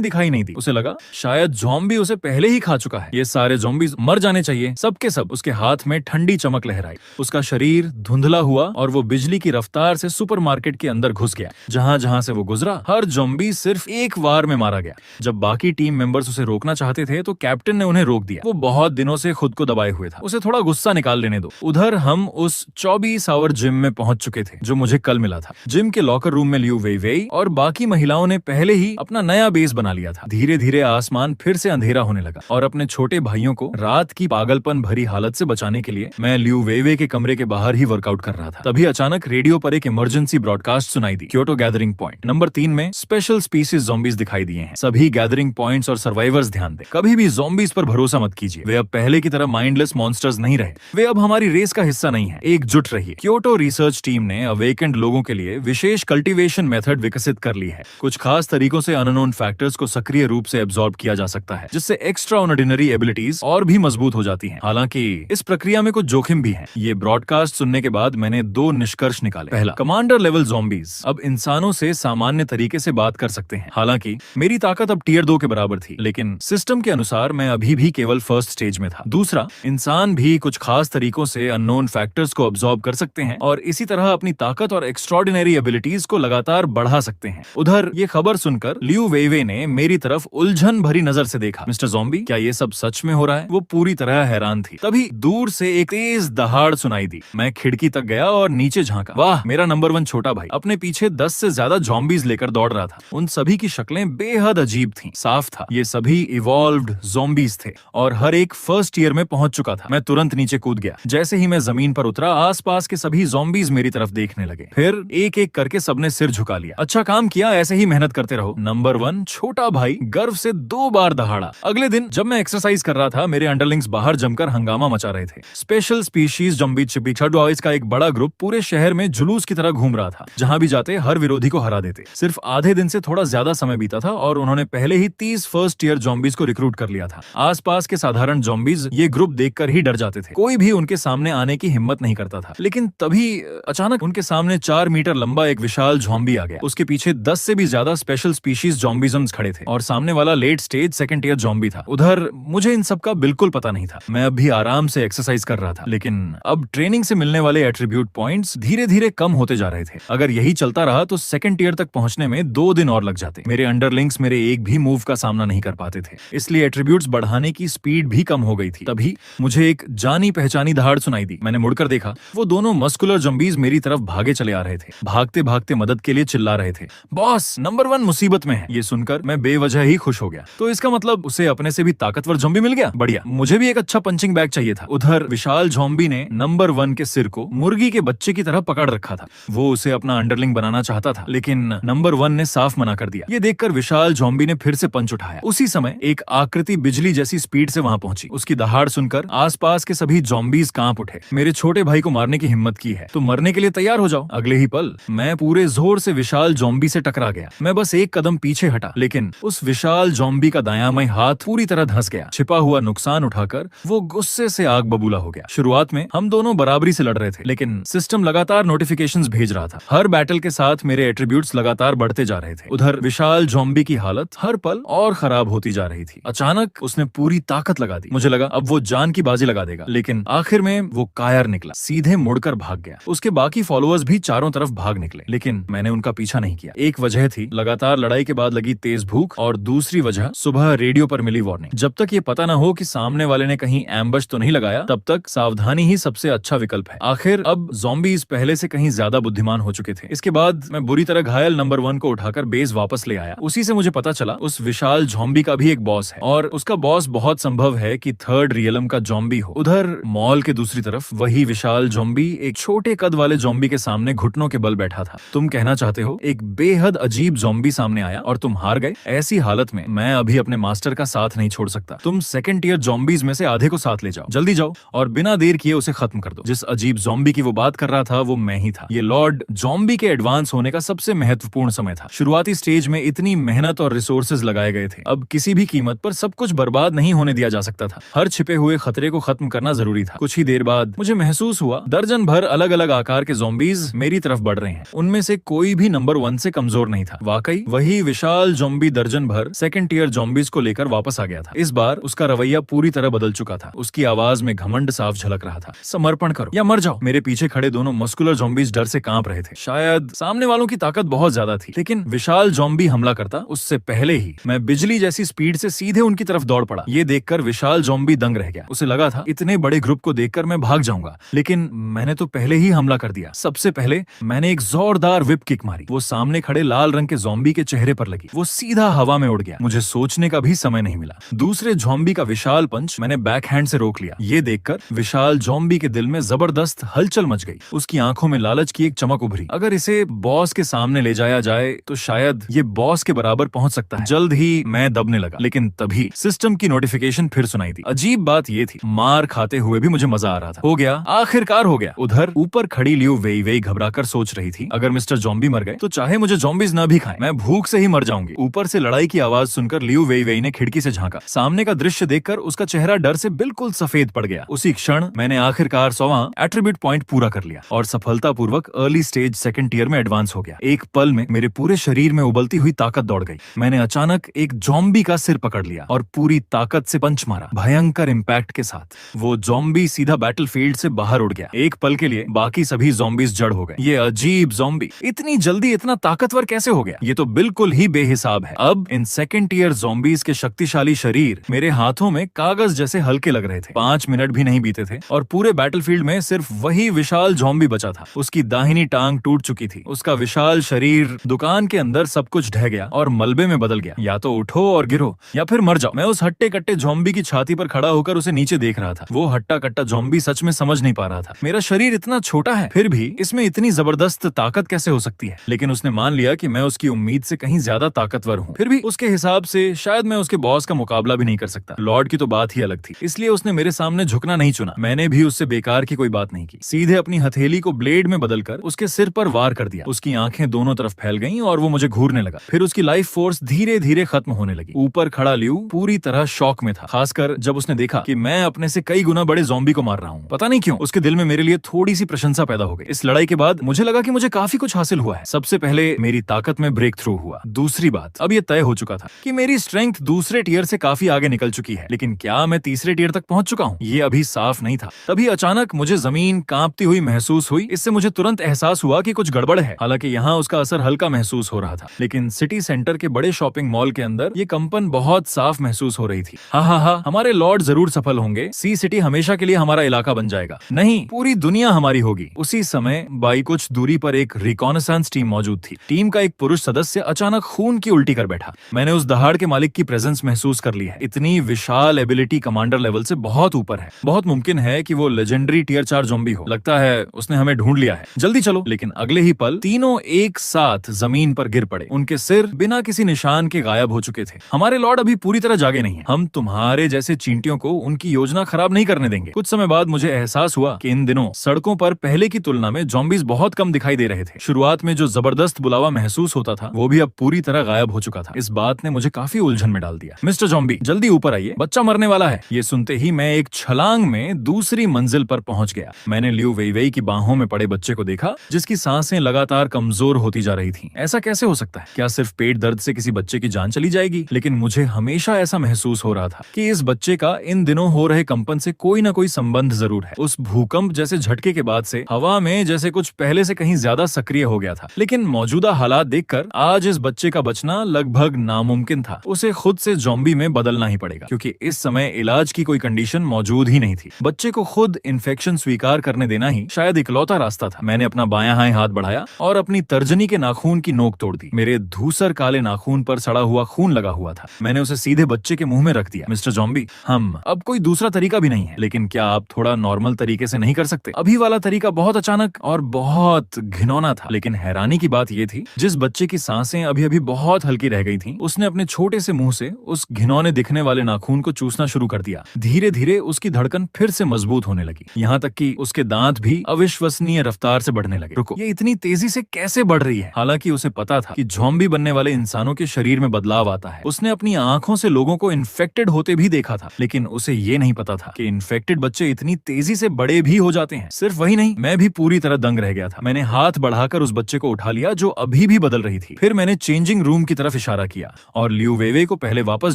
दिखाई नहीं दी। उसे लगा शायद ज़ॉम्बी उसे पहले ही खा चुका है। ये सारे ज़ॉम्बीज़ मर जाने चाहिए, सबके सब। उसके हाथ में ठंडी चमक लहराई। उसका शरीर धुंधला हुआ और वो बिजली की रफ्तार से सुपरमार्केट के अंदर घुस गया। जहां जहां से वो गुजरा, हर ज़ॉम्बी सिर्फ एक वार में मारा गया। जब बाकी टीम मेंबर्स उसे रोकना चाहते थे तो कैप्टन ने उन्हें रोक दिया। वो बहुत दिनों से खुद को दबाए हुए था। उसे थोड़ा गुस्सा निकाल लेने दो। उधर हम उस 24 आवर जिम में पहुंच चुके थे जो मुझे कल मिला था। जिम के लॉकर रूम में ल्यू वेइवेई और बाकी महिलाओं ने पहले ही अपना नया बेस बना लिया था। धीरे धीरे आसमान फिर से अंधेरा होने लगा और अपने छोटे भाइयों को रात की पागलपन भरी हालत से बचाने के लिए मैं ल्यू वेइवे के कमरे के बाहर ही वर्कआउट कर रहा था। तभी अचानक रेडियो पर एक इमरजेंसी ब्रॉडकास्ट सुनाई दी। क्योटो गैदरिंग पॉइंट नंबर 3 में स्पेशल स्पीसीज ज़ॉम्बीज दिखाई दिए हैं। सभी गैदरिंग पॉइंट्स और सर्वाइवर्स ध्यान दें। कभी भी ज़ॉम्बीज पर भरोसा मत कीजिए। वे अब पहले की तरह माइंडलेस मॉन्स्टर्स नहीं रहे। वे अब हमारी रेस का हिस्सा नहीं है। एकजुट रहिए। क्योटो रिसर्च टीम ने अवेकेंड लोगों के लिए विशेष कल्टीवेशन मेथड विकसित कर ली है। कुछ खास तरीकों से अननोन फैक्टर्स को सक्रिय रूप से एब्जॉर्ब किया जा सकता है, जिससे एक्स्ट्रा ऑर्डिनरी एबिलिटीज और भी मजबूत हो जाती हैं। हालांकि इस प्रक्रिया में कुछ जोखिम भी हैं। ये ब्रॉडकास्ट सुनने के बाद मैंने 2 निष्कर्ष निकाले। पहला, कमांडर लेवल ज़ॉम्बीज अब इंसानों से सामान्य तरीके से बात कर सकते हैं। हालांकि मेरी ताकत अब टियर 2 के बराबर थी, लेकिन सिस्टम के अनुसार मैं अभी भी केवल फर्स्ट स्टेज में था। दूसरा, इंसान भी कुछ खास तरीकों से अननोन फैक्टर्स को अब्सॉर्ब कर सकते हैं और इसी तरह अपनी ताकत और एक्स्ट्रॉर्डिनरी एबिलिटीज को लगातार बढ़ा सकते हैं। उधर ये खबर सुनकर ल्यू वेइवे ने मेरी तरफ उलझन भरी नजर से देखा। मिस्टर ज़ॉम्बी, क्या ये सब सच में हो रहा है? वो पूरी तरह हैरान थी। तभी दूर से एक तेज दहाड़ सुनाई दी। मैं खिड़की तक गया और नीचे झांका। वाह, मेरा नंबर 1 छोटा भाई अपने पीछे 10 से ज्यादा ज़ॉम्बीज लेकर दौड़ रहा था। उन सभी की शक्लें बेहद अजीब थीं। साफ था ये सभी इवॉल्व्ड ज़ॉम्बीज थे और हर एक फर्स्ट ईयर में पहुंच चुका था। मैं तुरंत नीचे कूद गया। जैसे ही मैं जमीन पर उतरा, आसपास के सभी ज़ॉम्बीज मेरी तरफ देखने लगे। फिर एक एक करके सबने सिर झुका लिया। अच्छा काम किया, ऐसे ही मेहनत करते रहो। नंबर 1 छोटा भाई गर्व से 2 बार दहाड़ा। अगले दिन जब मैं एक्सरसाइज कर रहा था, मेरे अंडरलिंग्स बाहर जमकर हंगामा मचा रहे थे। स्पेशल स्पीशीज ज़ॉम्बी छड बॉयज का एक बड़ा ग्रुप पूरे शहर में जुलूस की तरह घूम रहा था। जहां भी जाते हर विरोधी को हरा देते। सिर्फ आधे दिन से थोड़ा ज्यादा समय बीता था और उन्होंने पहले ही 30 फर्स्ट ईयर ज़ॉम्बीज को रिक्रूट कर लिया था। आसपास के साधारण ज़ॉम्बीज ये ग्रुप देखकर ही डर जाते थे। कोई भी उनके सामने आने की हिम्मत नहीं करता था। लेकिन तभी अचानक उनके सामने 4 मीटर लंबा एक विशाल ज़ॉम्बी आ गया। उसके पीछे 10 से भी ज्यादा स्पेशल स्पीशीज ज़ॉम्बिज़म्स खड़े थे और सामने वाला late stage second year zombie था। उधर मुझे इन सब का बिल्कुल पता नहीं था। मैं अब भी आराम से एक्सरसाइज कर रहा था, लेकिन अब ट्रेनिंग से मिलने वाले एट्रीब्यूट पॉइंट्स धीरे धीरे कम होते जा रहे थे। अगर यही चलता रहा तो सेकंड ईयर तक पहुंचने में 2 दिन और लग जाते। मेरे अंडरलिंग्स मेरे एक भी मूव का सामना नहीं कर पाते थे, इसलिए एट्रीब्यूट्स बढ़ाने की स्पीड भी कम हो गई थी। तभी मुझे एक जानी पहचानी दहाड़ सुनाई दी। मैंने मुड़कर देखा। वो दोनों मस्कुलर ज़ॉम्बीज मेरी तरफ भागे चले आ रहे थे। भागते भागते मदद के लिए चिल्ला रहे थे, बॉस नंबर 1 मुसीबत में है। ये सुनकर मैं बेवजह ही खुश हो गया। तो इसका मतलब उसे अपने से भी ताकतवर ज़ॉम्बी मिल गया। बढ़िया, मुझे भी एक अच्छा पंचिंग बैग चाहिए था। उधर विशाल ज़ॉम्बी ने नंबर 1 के सिर को मुर्गी के बच्चे की तरह पकड़ रखा था। वो उसे अपना अंडरलिंग बनाना चाहता था, लेकिन नंबर 1 ने साफ मना कर दिया। ये देखकर विशाल ज़ॉम्बी ने फिर से पंच उठाया। उसी समय एक आकृति बिजली जैसी स्पीड से वहां पहुंची। उसकी दहाड़ सुनकर आसपास के सभी ज़ॉम्बीज कांप उठे। मेरे छोटे भाई को मारने की हिम्मत की है तो मरने के लिए तैयार हो जाओ। अगले ही पल मैं पूरे जोर से विशाल ज़ॉम्बी से टकरा गया। मैं बस एक कदम पीछे हटा, लेकिन उस विशाल ज़ॉम्बी का दायां हाथ पूरी तरह धंस गया। छिपा हुआ नुकसान उठाकर वो गुस्से से आग बबूला हो गया। शुरुआत में हम दोनों बराबरी से लड़ रहे थे, लेकिन सिस्टम लगातार नोटिफिकेशंस भेज रहा था। हर बैटल के साथ मेरे एट्रीब्यूट्स लगातार बढ़ते जा रहे थे। उधर विशाल ज़ॉम्बी की हालत हर पल और खराब होती जा रही थी। अचानक उसने पूरी ताकत लगा दी। मुझे लगा अब वो जान की बाजी लगा देगा, लेकिन आखिर में वो कायर निकला। सीधे मुड़कर भाग गया। उसके बाकी फॉलोअर्स भी चारों तरफ भाग निकले, लेकिन मैंने उनका पीछा नहीं किया। एक वजह थी लगातार लड़ाई के बाद लगी तेज भूख, और दूसरी वजह सुबह रेडियो पर मिली वार्निंग। जब तक ये पता न हो कि सामने वाले ने कहीं एम्बश तो नहीं लगाया, तब तक सावधानी ही सबसे अच्छा विकल्प है। आखिर अब ज़ॉम्बीज पहले से कहीं ज्यादा बुद्धिमान हो चुके थे। इसके बाद मैं बुरी तरह घायल नंबर 1 को उठाकर बेस वापस ले आया। उसी से मुझे पता चला उस विशाल ज़ॉम्बी का भी एक बॉस है, और उसका बॉस बहुत संभव है कि थर्ड रियलम का ज़ॉम्बी हो। उधर मॉल के दूसरी तरफ वही विशाल ज़ॉम्बी एक छोटे कद वाले ज़ॉम्बी के सामने घुटनों के बल बैठा था। तुम कहना चाहते हो एक बेहद अजीब ज़ॉम्बी सामने आया और तुम हार गए? ऐसी हालत में मैं अभी अपने मास्टर का साथ नहीं छोड़ सकता। तुम सेकंड ईयर ज़ॉम्बीज में से आधे को साथ ले जाओ। जल्दी जाओ और बिना देर किए उसे खत्म कर दो। जिस अजीब ज़ॉम्बी की वो बात कर रहा था वो मैं ही था। ये लॉर्ड ज़ॉम्बी के एडवांस होने का सबसे महत्वपूर्ण समय था। शुरुआती स्टेज में इतनी मेहनत और रिसोर्सेज लगाए गए थे। अब किसी भी कीमत पर सब कुछ बर्बाद नहीं होने दिया जा सकता था। हर छिपे हुए खतरे को खत्म करना जरूरी था। कुछ ही देर बाद मुझे महसूस हुआ दर्जन भर अलग अलग आकार के ज़ॉम्बीज मेरी तरफ बढ़ रहे हैं। उनमें से कोई भी नंबर 1 से कमजोर नहीं था। वाकई वही विशाल ज़ॉम्बी दर्जन भर सेकंड टियर ज़ॉम्बीज को लेकर वापस आ गया था। इस बार उसका रवैया पूरी तरह बदल चुका था। उसकी आवाज में घमंड साफ झलक रहा था। समर्पण करो या मर जाओ। मेरे पीछे खड़े दोनों मस्कुलर ज़ॉम्बीज डर से कांप रहे थे। शायद सामने वालों की ताकत बहुत ज्यादा थी, लेकिन विशाल ज़ॉम्बी हमला करता उससे पहले ही मैं बिजली जैसी स्पीड से सीधे उनकी तरफ दौड़ पड़ा। ये देखकर विशाल ज़ॉम्बी दंग रह गया। उसे लगा था इतने बड़े ग्रुप को देखकर मैं भाग जाऊंगा, लेकिन मैंने तो पहले ही हमला कर दिया। सबसे पहले मैंने एक जोरदार विप किक मारी। वो सामने खड़े लाल रंग के ज़ॉम्बी के चेहरे पर लगी। वो सीधा हवा में उड़ गया। मुझे सोचने का भी समय नहीं मिला। दूसरे ज़ॉम्बी का विशाल पंच मैंने बैक हैंड से रोक लिया। ये देखकर विशाल ज़ॉम्बी के दिल में जबरदस्त हलचल मच गई। उसकी आंखों में लालच की एक चमक उभरी। अगर इसे बॉस के सामने ले जाया जाए तो शायद ये बॉस के बराबर पहुंच सकता है। जल्द ही मैं दबने लगा, लेकिन तभी सिस्टम की नोटिफिकेशन फिर सुनाई दी। अजीब बात ये थी, मार खाते हुए भी मुझे मजा आ रहा था। हो गया, आखिरकार हो गया। उधर ऊपर खड़ी लियू वेई वेई घबराकर सोच रही थी, अगर मिस्टर ज़ॉम्बी मर गए तो चाहे मुझे ज़ॉम्बीज ना भी खाएं, मैं भूख से ही मर जाऊंगी। ऊपर से लड़ाई की आवाज सुनकर लियू वेई वेई ने खिड़की से झांका। सामने का दृश्य देखकर उसका चेहरा डर से बिल्कुल सफेद पड़ गया। उसी क्षण मैंने आखिरकार 100वां एट्रीब्यूट पॉइंट पूरा कर लिया और सफलतापूर्वक अर्ली स्टेज सेकंड टियर में एडवांस हो गया। एक पल में मेरे पूरे शरीर में उबलती हुई ताकत दौड़ गई। मैंने अचानक एक ज़ॉम्बी का सिर पकड़ लिया और पूरी ताकत से पंच मारा, भयंकर इम्पैक्ट के साथ। वो ज़ॉम्बी सीधा बैटलफील्ड से बाहर उड़ गया। एक पल के लिए बाकी सभी ज़ॉम्बीज जड़ हो गए। ये अजीब ज़ॉम्बी इतनी जल्दी इतना ताकतवर कैसे हो गया? ये तो बिल्कुल ही बेहिसाब है। अब इन सेकंड टियर ज़ॉम्बीज के शक्तिशाली शरीर मेरे हाथों में कागज जैसे हल्के लग रहे थे। 5 मिनट भी नहीं बीते थे और पूरे बैटलफील्ड में सिर्फ वही विशाल ज़ॉम्बी बचा था। उसकी दाहिनी टांग टूट चुकी थी। उसका विशाल शरीर दुकान के अंदर सब कुछ ढह गया और मलबे में बदल गया। या तो उठो और गिरो या फिर मर जाओ। मैं उस हट्टे कट्टे ज़ॉम्बी की छाती पर खड़ा होकर उसे नीचे देख रहा था। वो हट्टा कट्टा ज़ॉम्बी सच में समझ नहीं पा रहा था, मेरा शरीर इतना छोटा है, फिर भी इसमें इतनी जबरदस्त ताकत कैसे हो सकती है? लेकिन उसने मान लिया कि मैं उसकी उम्मीद से कहीं ज्यादा ताकतवर हूँ। फिर भी उसके हिसाब से शायद मैं उसके बॉस का मुकाबला भी नहीं कर सकता। लॉर्ड की तो बात ही अलग थी, इसलिए उसने मेरे सामने झुकना नहीं चुना। मैंने भी उससे बेकार की कोई बात नहीं की। सीधे अपनी हथेली को ब्लेड में बदलकर उसके सिर पर वार कर दिया। उसकी आंखें दोनों तरफ फैल गईं और वो मुझे घूरने लगा। फिर उसकी लाइफ फोर्स धीरे धीरे खत्म होने लगी। ऊपर खड़ा लियू पूरी तरह शॉक में था, खासकर जब उसने देखा कि मैं अपने से कई गुना बड़े ज़ॉम्बी को मार रहा हूँ। पता नहीं क्यों उसके दिल में मेरे लिए थोड़ी सी प्रशंसा पैदा हो गई। इस लड़ाई के बाद मुझे लगा कि मुझे काफी कुछ हासिल हुआ है। सबसे पहले मेरी ताकत में ब्रेक थ्रू हुआ। दूसरी बात, अब ये तय हो चुका था कि मेरी स्ट्रेंथ दूसरे टियर से काफी आगे निकल चुकी है। लेकिन क्या मैं तीसरे टियर तक पहुंच चुका हूँ? ये अभी साफ नहीं था। तभी अचानक मुझे जमीन कांपती हुई महसूस हुई। इससे मुझे तुरंत एहसास हुआ कि कुछ गड़बड़ है। हालांकि यहाँ उसका असर हल्का महसूस हो रहा था, लेकिन सिटी सेंटर के बड़े शॉपिंग मॉल के अंदर ये कंपन बहुत साफ महसूस हो रही थी। हाँ, हमारे लॉर्ड जरूर सफल होंगे। सी सिटी हमेशा के लिए हमारा इलाका बन जाएगा। नहीं, पूरी दुनिया हमारी होगी। उसी समय बाई कुछ दूरी पर एक रिकॉनेसेंस टीम मौजूद थी। टीम का एक पुरुष सदस्य अचानक खून की उल्टी कर बैठा। मैंने उस दहाड़ के मालिक की प्रेजेंस महसूस कर ली है। इतनी विशाल एबिलिटी कमांडर लेवल से बहुत ऊपर है। बहुत मुमकिन है कि वो लेजेंडरी टियर 4 ज़ॉम्बी हो। लगता है उसने हमें ढूंढ लिया है, जल्दी चलो। लेकिन अगले ही पल तीनों एक साथ जमीन पर गिर पड़े। उनके सिर बिना किसी निशान के गायब हो चुके थे। हमारे लॉर्ड अभी पूरी तरह जागे नहीं है। हम तुम्हारे जैसे चींटियों को उनकी योजना खराब नहीं करने देंगे। कुछ समय बाद मुझे एहसास हुआ कि इन दिनों सड़कों पर पहले की तुलना में ज़ॉम्बीज बहुत कम दिखाई दे रहे थे। शुरुआत में जो जबरदस्त बुलावा महसूस होता था वो भी अब पूरी तरह गायब हो चुका था। इस बात ने मुझे काफी उलझन में डाल दिया। मिस्टर ज़ॉम्बी, जल्दी ऊपर आइए, बच्चा मरने वाला है। ये सुनते ही मैं एक छलांग में दूसरी मंजिल पर पहुंच गया। मैंने लियू वेई वेई की बाहों में पड़े बच्चे को देखा, जिसकी सांसें लगातार कमजोर होती जा रही थीं। ऐसा कैसे हो सकता है? क्या सिर्फ पेट दर्द से किसी बच्चे की जान चली जाएगी? लेकिन मुझे हमेशा ऐसा महसूस हो रहा था कि इस बच्चे का इन दिनों हो रहे कंपन से कोई ना कोई संबंध जरूर है। उस भूकंप जैसे झटके के बाद से हवा में जैसे कुछ पहले से कहीं ज्यादा सक्रिय हो गया था। लेकिन मौजूदा हालात देखकर आज इस बच्चे का बचना लगभग नामुमकिन था। उसे खुद से ज़ॉम्बी में बदलना ही पड़ेगा, क्योंकि इस समय इलाज की कोई कंडीशन मौजूद ही नहीं थी। बच्चे को खुद इन्फेक्शन स्वीकार करने देना ही शायद इकलौता रास्ता था। मैंने अपना बायां हाथ बढ़ाया और अपनी तर्जनी के नाखून की नोक तोड़ दी। मेरे धूसर काले नाखून पर सड़ा हुआ खून लगा हुआ था। मैंने उसे सीधे बच्चे के मुंह में रख दिया। मिस्टर ज़ॉम्बी, हम अब कोई दूसरा तरीका भी नहीं है, लेकिन क्या आप थोड़ा नॉर्मल तरीके से नहीं कर सकते? अभी वाला तरीका बहुत अचानक और बहुत घिनौना था। लेकिन हैरानी की बात यह थी, जिस बच्चे की सांसें अभी अभी बहुत हल्की रह गई थीं, उसने अपने छोटे से मुंह से उस घिनौने दिखने वाले नाखून को चूसना शुरू कर दिया। धीरे धीरे उसकी धड़कन फिर से मजबूत होने लगी, यहाँ तक कि उसके दांत भी अविश्वसनीय रफ्तार से बढ़ने लगे। रुको, ये इतनी तेजी से कैसे बढ़ रही है? हालांकि उसे पता था कि ज़ॉम्बी बनने वाले इंसानों के शरीर में बदलाव आता है। उसने अपनी आंखों से लोगों को इन्फेक्टेड होते भी देखा था, लेकिन उसे ये नहीं पता था कि इन्फेक्टेड बच्चे इतनी तेजी से बड़े भी हो जाते हैं। सिर्फ वही नहीं, मैं भी पूरी तरह दंग रह गया था। मैंने हाथ बढ़ाकर उस बच्चे को उठा लिया जो अभी भी बदल रही थी। फिर मैंने चेंजिंग रूम की तरफ इशारा किया और लियू वेइवेई को पहले वापस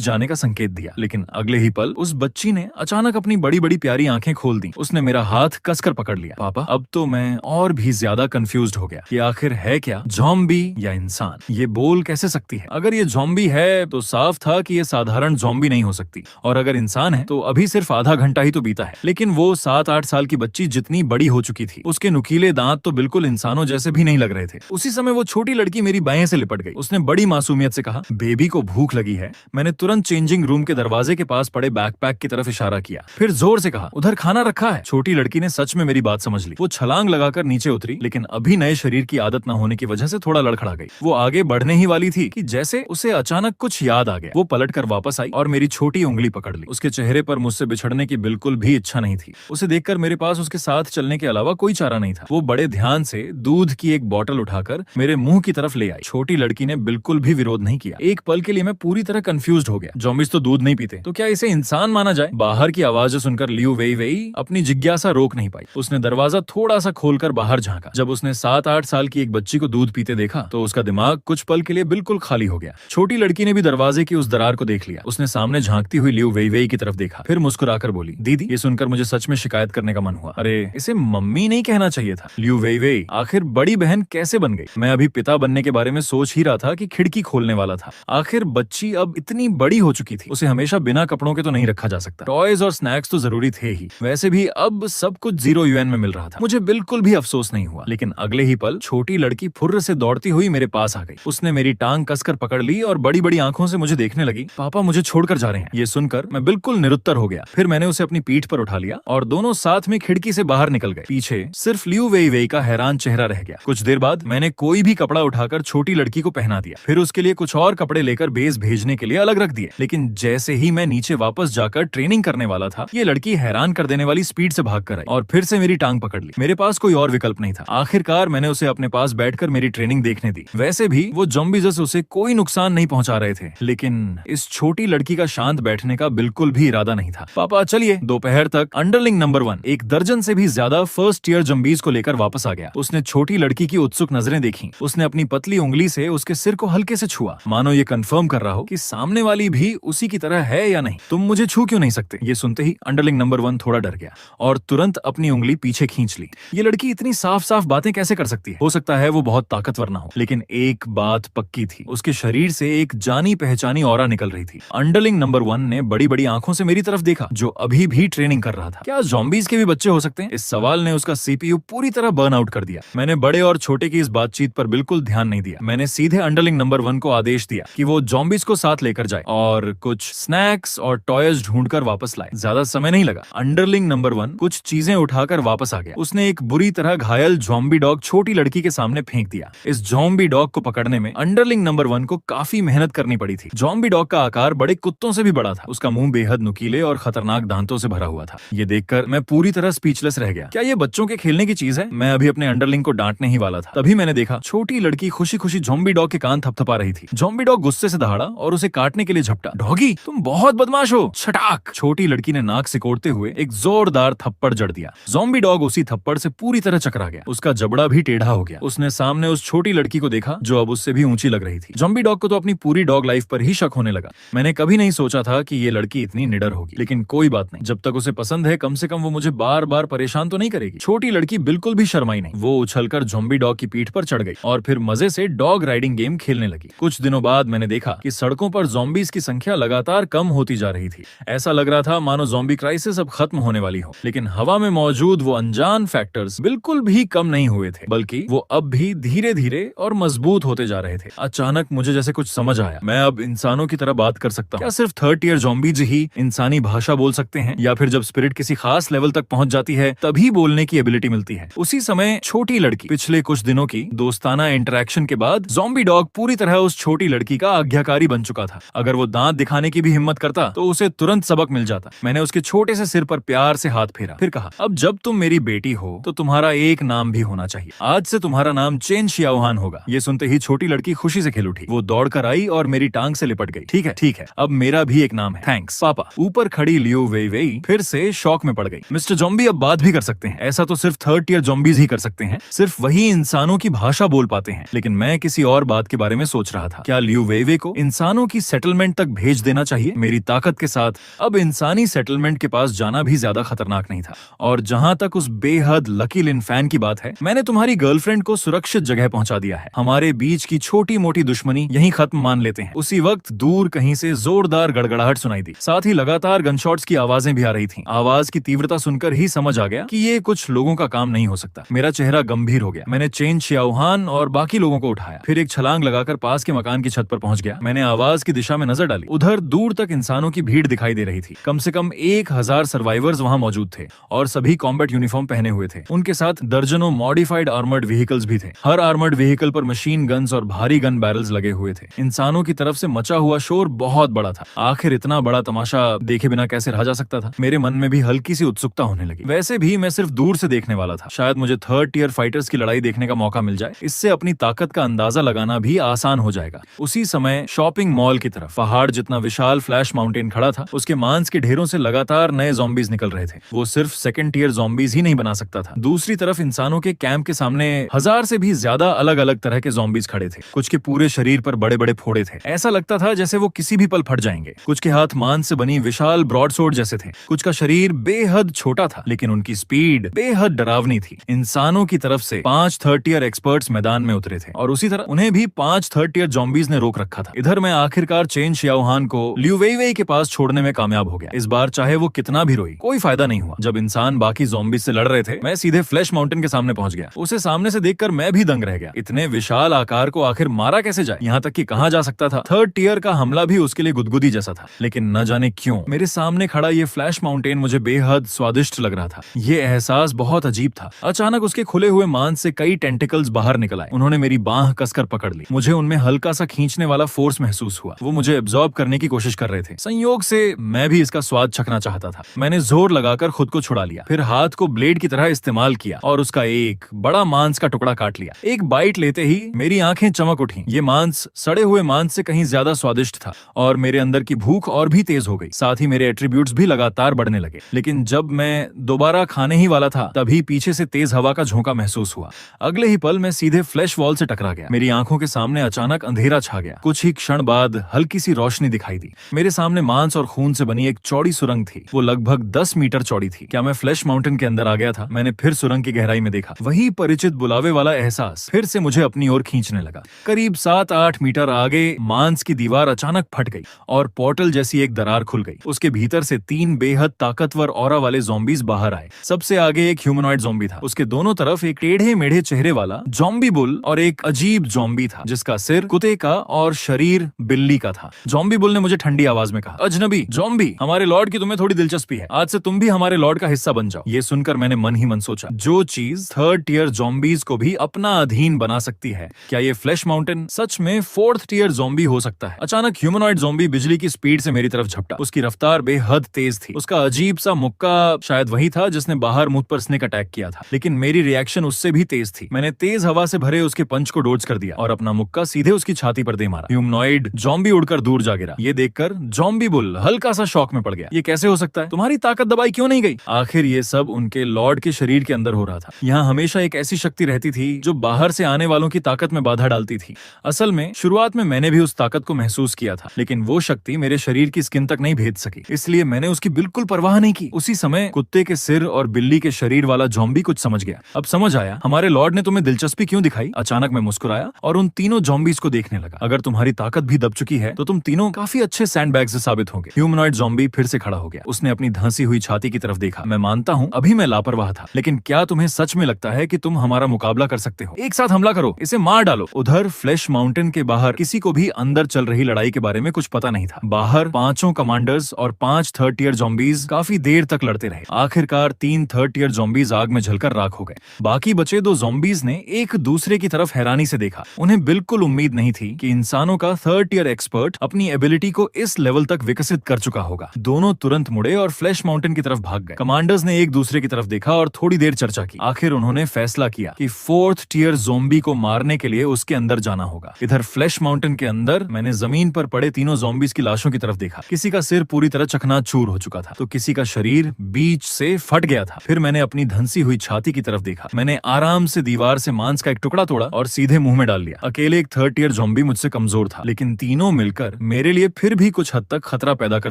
जाने का संकेत दिया, लेकिन अगले ही पल उस बच्ची ने अचानक अपनी बड़ी बड़ी प्यारी आंखें खोल दी। उसने मेरा हाथ कसकर पकड़ लिया। पापा, अब तो मैं और भी ज्यादा कंफ्यूज्ड हो गया। ये आखिर है क्या, ज़ॉम्बी या इंसान? ये बोल कैसे सकती है? अगर ये ज़ॉम्बी है तो साफ था कि ये साधारण ज़ॉम्बी नहीं हो सकती, और अगर इंसान है तो अभी सिर्फ आधा घंटा ही तो बीता है। लेकिन वो 7-8 साल की बच्ची जितनी बड़ी हो चुकी थी, उसके नुकीले दांत तो बिल्कुल इंसानों जैसे भी नहीं लग रहे थे। उसी समय वो छोटी लड़की मेरी बाएं से लिपट गई। उसने बड़ी मासूमियत से कहा, बेबी को भूख लगी है। मैंने तुरंत चेंजिंग रूम के दरवाजे के पास पड़े बैकपैक की तरफ इशारा किया, फिर जोर से कहा, उधर खाना रखा है। छोटी लड़की ने सच में मेरी बात समझ ली। वो छलांग लगाकर नीचे उतरी, लेकिन अभी नए शरीर की आदत न होने की वजह से थोड़ा लड़खड़ा गई। वो आगे बढ़ने ही वाली थी कि जैसे उसे अचानक कुछ याद आ गया। वो पलटकर वापस आई और मेरी छोटी उंगली पकड़ ली। उसके चेहरे पर मुझसे बिछड़ने की बिल्कुल भी इच्छा नहीं थी। उसे देखकर मेरे पास उसके साथ चलने के अलावा कोई चारा नहीं था। वो बड़े ध्यान से दूध की एक बोतल उठाकर मेरे मुंह की तरफ ले आई। छोटी लड़की ने बिल्कुल भी विरोध नहीं किया। एक पल के लिए मैं पूरी तरह कंफ्यूज्ड हो गया। ज़ॉम्बीज़ तो दूध नहीं पीते, तो क्या इसे इंसान माना जाए? बाहर की आवाजें सुनकर लियू वेइवेई अपनी जिज्ञासा रोक नहीं पाई। उसने दरवाजा थोड़ा सा खोलकर बाहर झांका। जब उसने 7-8 साल की एक बच्ची को दूध पीते देखा तो उसका दिमाग कुछ पल के लिए बिल्कुल खाली हो गया। छोटी लड़की ने भी दरवाजे की उस दरार को देख लिया। उसने सामने झांकती हुई लियू वेइवेई की तरफ देखा, फिर मुस्कुराकर बोली, दीदी। ये सुनकर मुझे सच में शिकायत करने का मन हुआ। अरे, इसे मम्मी नहीं कहना चाहिए था। लियू वेइवेई आखिर बड़ी बहन कैसे बन गई? मैं अभी पिता बनने के बारे में सोच ही रहा था कि खिड़की खोलने वाला था। आखिर बच्ची अब इतनी बड़ी हो चुकी थी, उसे हमेशा बिना कपड़ों के तो नहीं रखा जा सकता। टॉयज और स्नैक्स तो जरूरी थे ही। वैसे भी अब सब कुछ 0 युएन में मिल रहा था। मुझे बिल्कुल भी अफसोस नहीं हुआ। लेकिन अगले ही पल छोटी लड़की फुर्र से दौड़ती हुई मेरे पास आ गई। उसने मेरी टांग कसकर पकड़ ली और बड़ी बड़ी आंखों से मुझे देखने लगी। पापा मुझे छोड़कर जा रहे हैं। ये सुनकर मैं बिल्कुल निरुत्तर हो गया। फिर मैंने उसे अपनी पीठ पर उठा लिया और दोनों साथ में खिड़की से बाहर निकल गए। पीछे सिर्फ लियू वेइवेई का हैरान चेहरा रह गया। कुछ देर बाद मैंने कोई भी कपड़ा उठाकर छोटी लड़की को पहना दिया, फिर उसके लिए कुछ और कपड़े लेकर बेस भेजने के लिए अलग रख दिए। लेकिन जैसे ही मैं नीचे वापस जाकर ट्रेनिंग करने वाला था, ये लड़की हैरान कर देने वाली स्पीड से भाग कर आई और फिर से मेरी टांग पकड़ ली। मेरे पास कोई और विकल्प नहीं था। आखिरकार मैंने उसे अपने पास बैठकर मेरी ट्रेनिंग देखने दी। वैसे भी वो ज़ॉम्बीज़ उसे कोई नुकसान नहीं पहुंचा रहे थे, लेकिन इस छोटी लड़की का शांत बैठने का बिल्कुल भी इरादा नहीं था। पापा चलिए। दोपहर तक अंडरलिंग नंबर 1 एक दर्जन से भी ज्यादा फर्स्ट ईयर ज़ॉम्बीज़ को लेकर वापस आ गया। उसने छोटी लड़की की उत्सुक नजरें देखी। उसने अपनी पतली उंगली से उसके सिर को हल्के से छुआ, मानो ये कंफर्म कर रहा हो कि सामने वाली भी उसी की तरह है या नहीं। तुम मुझे छू क्यों नहीं सकते? ये सुनते ही अंडरलिंग नंबर 1 थोड़ा डर गया और तुरंत अपनी उंगली पीछे खींच ली। ये लड़की इतनी साफ साफ बातें कैसे कर सकती है? हो सकता है वो बहुत ताकतवर ना हो, लेकिन एक बात पक्की थी, उसके शरीर से एक जानी पहचानी ऑरा निकल रही थी। अंडरलिंग नंबर 1 ने बड़ी बड़ी आंखों से मेरी तरफ देखा, जो अभी भी ट्रेनिंग कर रहा था। क्या ज़ॉम्बीज़ के भी बच्चे हो सकते हैं? इस सवाल ने उसका सीपीयू पूरी तरह बर्न आउट कर दिया। मैंने बड़े और छोटे की इस बातचीत पर बिल्कुल ध्यान नहीं दिया। मैंने सीधे अंडरलिंग नंबर 1 को आदेश दिया कि वो ज़ॉम्बीज़ को साथ लेकर जाए और कुछ स्नैक्स और टॉयज ढूंढकर वापस लाए। ज्यादा समय नहीं लगा। अंडरलिंग नंबर 1 कुछ चीजें उठाकर वापस आ गया। उसने एक बुरी तरह घायल ज़ॉम्बी डॉग छोटी लड़की के सामने फेंक दिया। इस ज़ॉम्बी डॉग को पकड़ने में अंडरलिंग नंबर 1 को काफी मेहनत करनी पड़ी थी। ज़ॉम्बी डॉग का आकार बड़े कुत्तों से भी बड़ा था। उसका मुंह बेहद नुकीले और खतरनाक दांतों से भरा हुआ था। ये देखकर मैं पूरी तरह स्पीचलेस रह गया। क्या ये बच्चों के खेलने की चीज है? मैं अभी अपने अंडरलिंग को डांटने ही वाला था, तभी मैंने देखा छोटी लड़की खुशी खुशी ज़ॉम्बी डॉग के कान थपथपा रही थी। ज़ॉम्बी डॉग गुस्से से दहाड़ा और उसे काटने के लिए झपटा। डॉगी, तुम बहुत बदमाश हो। छटाक! छोटी लड़की ने नाक सिकोड़ते हुए एक जोरदार थप्पड़ जड़ दिया। ज़ॉम्बी डॉग उसी थप्पड़ से पूरी तरह चकरा गया। उसका जबड़ा भी टेढ़ा हो गया। उसने सामने उस छोटी लड़की को देखा जो अब उससे भी ऊंची लग रही थी। ज़ॉम्बी डॉग को तो अपनी पूरी डॉग लाइफ पर ही शक होने लगा। मैंने कभी नहीं सोचा था कि ये लड़की इतनी निडर होगी, लेकिन कोई बात नहीं। जब तक उसे पसंद है, कम से कम वो मुझे बार बार परेशान तो नहीं करेगी। छोटी लड़की बिल्कुल भी शर्माई नहीं। वो उछलकर ज़ॉम्बी डॉग की पीठ पर चढ़ गई और फिर मजे से डॉग राइडिंग गेम खेलने लगी। कुछ दिनों बाद मैंने देखा कि सड़कों पर ज़ॉम्बीज़ की संख्या लगातार कम होती जा रही थी। ऐसा लग रहा था मानो ज़ॉम्बी क्राइसिस अब खत्म होने वाली हो, लेकिन हवा में मौजूद वो अनजान फैक्टर्स बिल्कुल भी कम नहीं हुए थे, बल्कि वो अब भी धीरे धीरे और मजबूत होते जा रहे थे। अचानक मुझे जैसे कुछ समझ आया। मैं अब इंसानों की तरह बात कर सकता हूँ। क्या सिर्फ 3rd ईयर ज़ॉम्बीज़ ही इंसानी भाषा बोल सकते हैं, या फिर जब स्पिरिट किसी खास लेवल तक पहुंच जाती है तभी बोलने की एबिलिटी मिलती है? उसी समय छोटी लड़की पिछले कुछ दिनों की दोस्ताना इंटरेक्शन के बाद ज़ॉम्बी डॉग पूरी तरह उस छोटी लड़की का आज्ञाकारी बन चुका था। अगर वो दांत दिखाने की भी हिम्मत करता तो उसे तुरंत सबक मिल जाता। मैंने उसके छोटे से सिर पर प्यार से हाथ फेरा, फिर कहा, अब जब तुम मेरी बेटी हो तो तुम्हारा एक नाम भी होना चाहिए। आज से तुम्हारा नाम चेन शियाओहान होगा। ये सुनते ही छोटी लड़की खुशी से खिल उठी। वो दौड़कर आई और मेरी टांग से लिपट गई। ठीक है, अब मेरा भी एक नाम है। थैंक्स पापा। ऊपर खड़ी लियू वेइवेई फिर से शॉक में पड़ गई। मिस्टर ज़ॉम्बी अब बात भी कर सकते हैं। ऐसा तो सिर्फ 3rd ईयर ज़ॉम्बीज़ ही कर सकते हैं। हैं, सिर्फ वही इंसानों की भाषा बोल पाते हैं। लेकिन मैं किसी और बात के बारे में सोच रहा था। क्या लियू वेइवे को इंसानों की सेटलमेंट तक भेज देना चाहिए? मेरी ताकत के साथ अब इंसानी सेटलमेंट के पास जाना भी ज्यादा खतरनाक नहीं था। और जहां तक उस बेहद लकी लिन फैन की बात है, मैंने तुम्हारी गर्लफ्रेंड को सुरक्षित जगह पहुंचा दिया है। हमारे बीच की छोटी मोटी दुश्मनी यहीं खत्म मान लेते हैं। उसी वक्त दूर कहीं से जोरदार गड़गड़ाहट सुनाई दी, साथ ही लगातार गनशॉट्स की आवाजें भी आ रही थीं। आवाज की तीव्रता सुनकर ही समझ आ गया कि ये कुछ लोगों का काम नहीं हो सकता। मेरा चेहरा गंभीर हो गया। मैंने चेन शियाओहान और बाकी लोगों को उठाया, फिर एक छलांग लगाकर पास के मकान की छत पर पहुंच गया। मैंने आवाज की दिशा में नजर डाली। उधर दूर तक इंसानों की भीड़ दिखाई दे रही थी। कम से कम 1000 सर्वाइवर्स वहां मौजूद थे और सभी कॉम्बैट यूनिफॉर्म पहने हुए थे। उनके साथ दर्जनों मॉडिफाइड आर्मर्ड व्हीकल्स भी थे। हर आर्मर्ड व्हीकल पर मशीन गन्स और भारी गन बैरल्स लगे हुए थे। इंसानों की तरफ से मचा हुआ शोर बहुत बड़ा था। आखिर इतना बड़ा तमाशा देखे बिना कैसे रहा जा सकता था? मेरे मन में भी हल्की सी उत्सुकता होने लगी। वैसे भी मैं सिर्फ दूर से देखने वाला था। शायद मुझे थर्ड टियर फाइटर्स की लड़ाई देखने का मौका मिल जाए। इससे अपनी ताकत का अंदाजा लगाना भी आसान हो जाएगा। उसी समय शॉपिंग मॉल की तरफ पहाड़ जितना विशाल फ्लैश माउंटेन खड़ा था। उसके मांस के ढेरों से लगातार नए ज़ॉम्बीज निकल रहे थे। वो सिर्फ सेकंड टियर ज़ॉम्बीज ही नहीं बना सकता था। दूसरी तरफ इंसानों के कैंप के सामने 1000 से भी ज्यादा अलग अलग तरह के ज़ॉम्बीज खड़े थे। कुछ के पूरे शरीर पर बड़े बड़े फोड़े थे। ऐसा लगता था जैसे वो किसी भी पल फट जाएंगे। कुछ के हाथ मांस से बनी विशाल ब्रॉडसोर्ड जैसे थे। कुछ का शरीर बेहद छोटा था, लेकिन उनकी स्पीड बेहद डरावनी थी। इंसानों की तरफ से 5 थर्ड टियर एक्सपर्ट्स मैदान में उतरे थे और उसी तरह उन्हें भी 5 थर्ड टियर ज़ॉम्बीज ने रोक रखा था। इधर मैं आखिरकार चेन शियाओहान को लियू वेइवे के पास छोड़ने में कामयाब हो गया। इस बार चाहे वो कितना भी रोई, कोई फायदा नहीं हुआ। जब इंसान बाकी ज़ॉम्बीज से लड़ रहे थे, मैं सीधे फ्लैश माउंटेन के सामने पहुंच गया। उसे सामने से देखकर मैं भी दंग रह गया। इतने विशाल आकार को आखिर मारा कैसे जाए? यहाँ तक कि कहाँ जा सकता था? थर्ड टियर का हमला भी उसके लिए गुदगुदी जैसा था। लेकिन न जाने क्यों मेरे सामने खड़ा ये फ्लैश माउंटेन मुझे बेहद स्वादिष्ट लग रहा था। ये एहसास बहुत अजीब था। अचानक उसके खुले हुए मांस से कई टेंटिकल्स बाहर निकल आए। उन्होंने मेरी बांह कसकर पकड़ ली। मुझे उनमें हल्का सा खींचने वाला फोर्स महसूस हुआ। वो मुझे एब्जॉर्ब करने की कोशिश कर रहे थे। संयोग से मैं भी इसका स्वाद चखना चाहता था। मैंने जोर लगाकर खुद को छुड़ा लिया, फिर हाथ को ब्लेड की तरह इस्तेमाल किया और उसका एक बड़ा मांस का टुकड़ा काट लिया। एक बाइट लेते ही मेरी आंखें चमक उठी। ये मांस सड़े हुए मांस से कहीं ज्यादा स्वादिष्ट था और मेरे अंदर की भूख और भी तेज हो गई। साथ ही मेरे एट्रीब्यूट्स भी लगातार बढ़ने लगे। लेकिन जब मैं दोबारा खाने ही वाला था, तभी पीछे से तेज हवा का झोंका महसूस हुआ। अगले ही पल मैं सीधे फ्लैश वॉल से टकरा गया। मेरी आंखों के सामने अचानक अंधेरा छा गया। कुछ ही क्षण बाद हल्की सी रोशनी दिखाई दी। मेरे सामने मांस और खून से बनी एक चौड़ी सुरंग थी। वो लगभग 10 मीटर चौड़ी थी। क्या मैं फ्लैश माउंटेन के अंदर आ गया था? मैंने फिर सुरंग की गहराई में देखा। वही परिचित बुलावे वाला एहसास फिर से मुझे अपनी ओर खींचने लगा। करीब 7-8 मीटर आगे मांस की दीवार अचानक फट गई और पोर्टल जैसी एक दरार खुल गई। उसके भीतर से 3 बेहद ताकतवर ऑरा वाले ज़ॉम्बीज बाहर आए। सबसे आगे एक ह्यूमनॉइड ज़ॉम्बी था। उसके दोनों तरफ एक टेढ़े मेढ़े चेहरे वाला ज़ॉम्बी बुल और एक अजीब ज़ॉम्बी था जिसका सिर कुत्ते का और शरीर बिल्ली का था। ज़ॉम्बी बुल ने मुझे ठंडी आवाज में कहा, अजनबी ज़ॉम्बी, हमारे लॉर्ड की तुम्हें थोड़ी दिलचस्पी है। आज से तुम भी हमारे लॉर्ड का हिस्सा बन जाओ। ये सुनकर मैंने मन ही मन सोचा, जो चीज थर्ड टियर ज़ॉम्बीज को भी अपना अधीन बना सकती है, क्या ये फ्लैश माउंटेन सच में फोर्थ टियर ज़ॉम्बी हो सकता है? अचानक ह्यूमनॉइड ज़ॉम्बी बिजली की स्पीड से मेरी तरफ झपटा। उसकी रफ्तार बेहद तेज थी। उसका अजीब सा मुक्का शायद वही था जिसने बाहर मुझ पर स्नेक अटैक किया था, लेकिन मेरी रिएक्शन उससे भी तेज थी। मैंने तेज हवा से भरे उसके पंच को डोज कर दिया और अपना मुक्का सीधे उसकी छाती पर दे मारा। ह्यूमनॉइड ज़ॉम्बी उड़कर दूर जा गिरा। ये देखकर ज़ॉम्बी बुल हल्का सा शॉक में पड़ गया। ये कैसे हो सकता है? तुम्हारी ताकत दबाई क्यों नहीं गई? आखिर ये सब उनके लॉर्ड के शरीर के अंदर हो रहा था। यहाँ हमेशा एक ऐसी शक्ति रहती थी जो बाहर से आने वालों की ताकत में बाधा डालती थी। असल में शुरुआत में मैंने भी उस ताकत को महसूस किया था, लेकिन वो शक्ति मेरे शरीर की स्किन तक नहीं भेद सकी, इसलिए मैंने उसकी बिल्कुल परवाह नहीं की। उसी समय कुत्ते के सिर और बिल्ली के शरीर वाला ज़ॉम्बी कुछ समझ गया। अब समझ आया हमारे लॉर्ड ने तुम्हें दिलचस्पी क्यों दिखाई। अचानक मैं मुस्कुराया और उन तीनों ज़ॉम्बीज को देखने लगा। अगर तुम्हारी ताकत भी दब चुकी है तो तुम तीनों काफी अच्छे सैंडबैग्स साबित होंगे। ह्यूमनॉइड ज़ॉम्बी फिर से खड़ा हो गया। उसने अपनी धंसी हुई छाती की तरफ देखा। मैं मानता हूँ अभी मैं लापरवाह था, लेकिन क्या तुम्हें सच में लगता है कि तुम हमारा मुकाबला कर सकते हो? एक साथ हमला करो, इसे मार डालो। उधर फ्लैश माउंटेन के बाहर किसी को भी अंदर चल रही लड़ाई के बारे में कुछ पता नहीं था। बाहर 5 कमांडर्स और 5 थर्ड टियर ज़ॉम्बीज काफी देर तक लड़ते रहे। आखिरकार 3 थर्ड टियर ज़ॉम्बीज आग में जलकर राख हो गए। बाकी बचे 2 ज़ॉम्बीज ने एक दूसरे की तरफ हैरानी से देखा। उन्हें बिल्कुल उम्मीद नहीं थी कि इंसानों का थर्ड टियर एक्सपर्ट अपनी एबिलिटी को इस लेवल तक विकसित कर चुका होगा। दोनों तुरंत मुड़े और फ्लैश माउंटेन की तरफ भाग गए। कमांडर्स ने एक दूसरे की तरफ देखा और थोड़ी देर चर्चा की। आखिर उन्होंने फैसला किया कि फोर्थ टियर ज़ॉम्बी को मारने के लिए उसके अंदर जाना होगा। इधर फ्लैश माउंटेन के अंदर मैंने जमीन पर पड़े तीनों ज़ॉम्बीज की लाशों की तरफ देखा। किसी का सिर पूरी तरह चकनाचूर हो चुका था तो किसी का शरीर बीच से फट गया था। फिर मैंने अपनी धंसी हुई छाती की तरफ देखा। मैंने मैंने आराम से दीवार से मांस का एक टुकड़ा तोड़ा और सीधे मुंह में डाल लिया। अकेले एक थर्ड टियर ज़ॉम्बी मुझसे कमजोर था, लेकिन तीनों मिलकर मेरे लिए फिर भी कुछ हद तक खतरा पैदा कर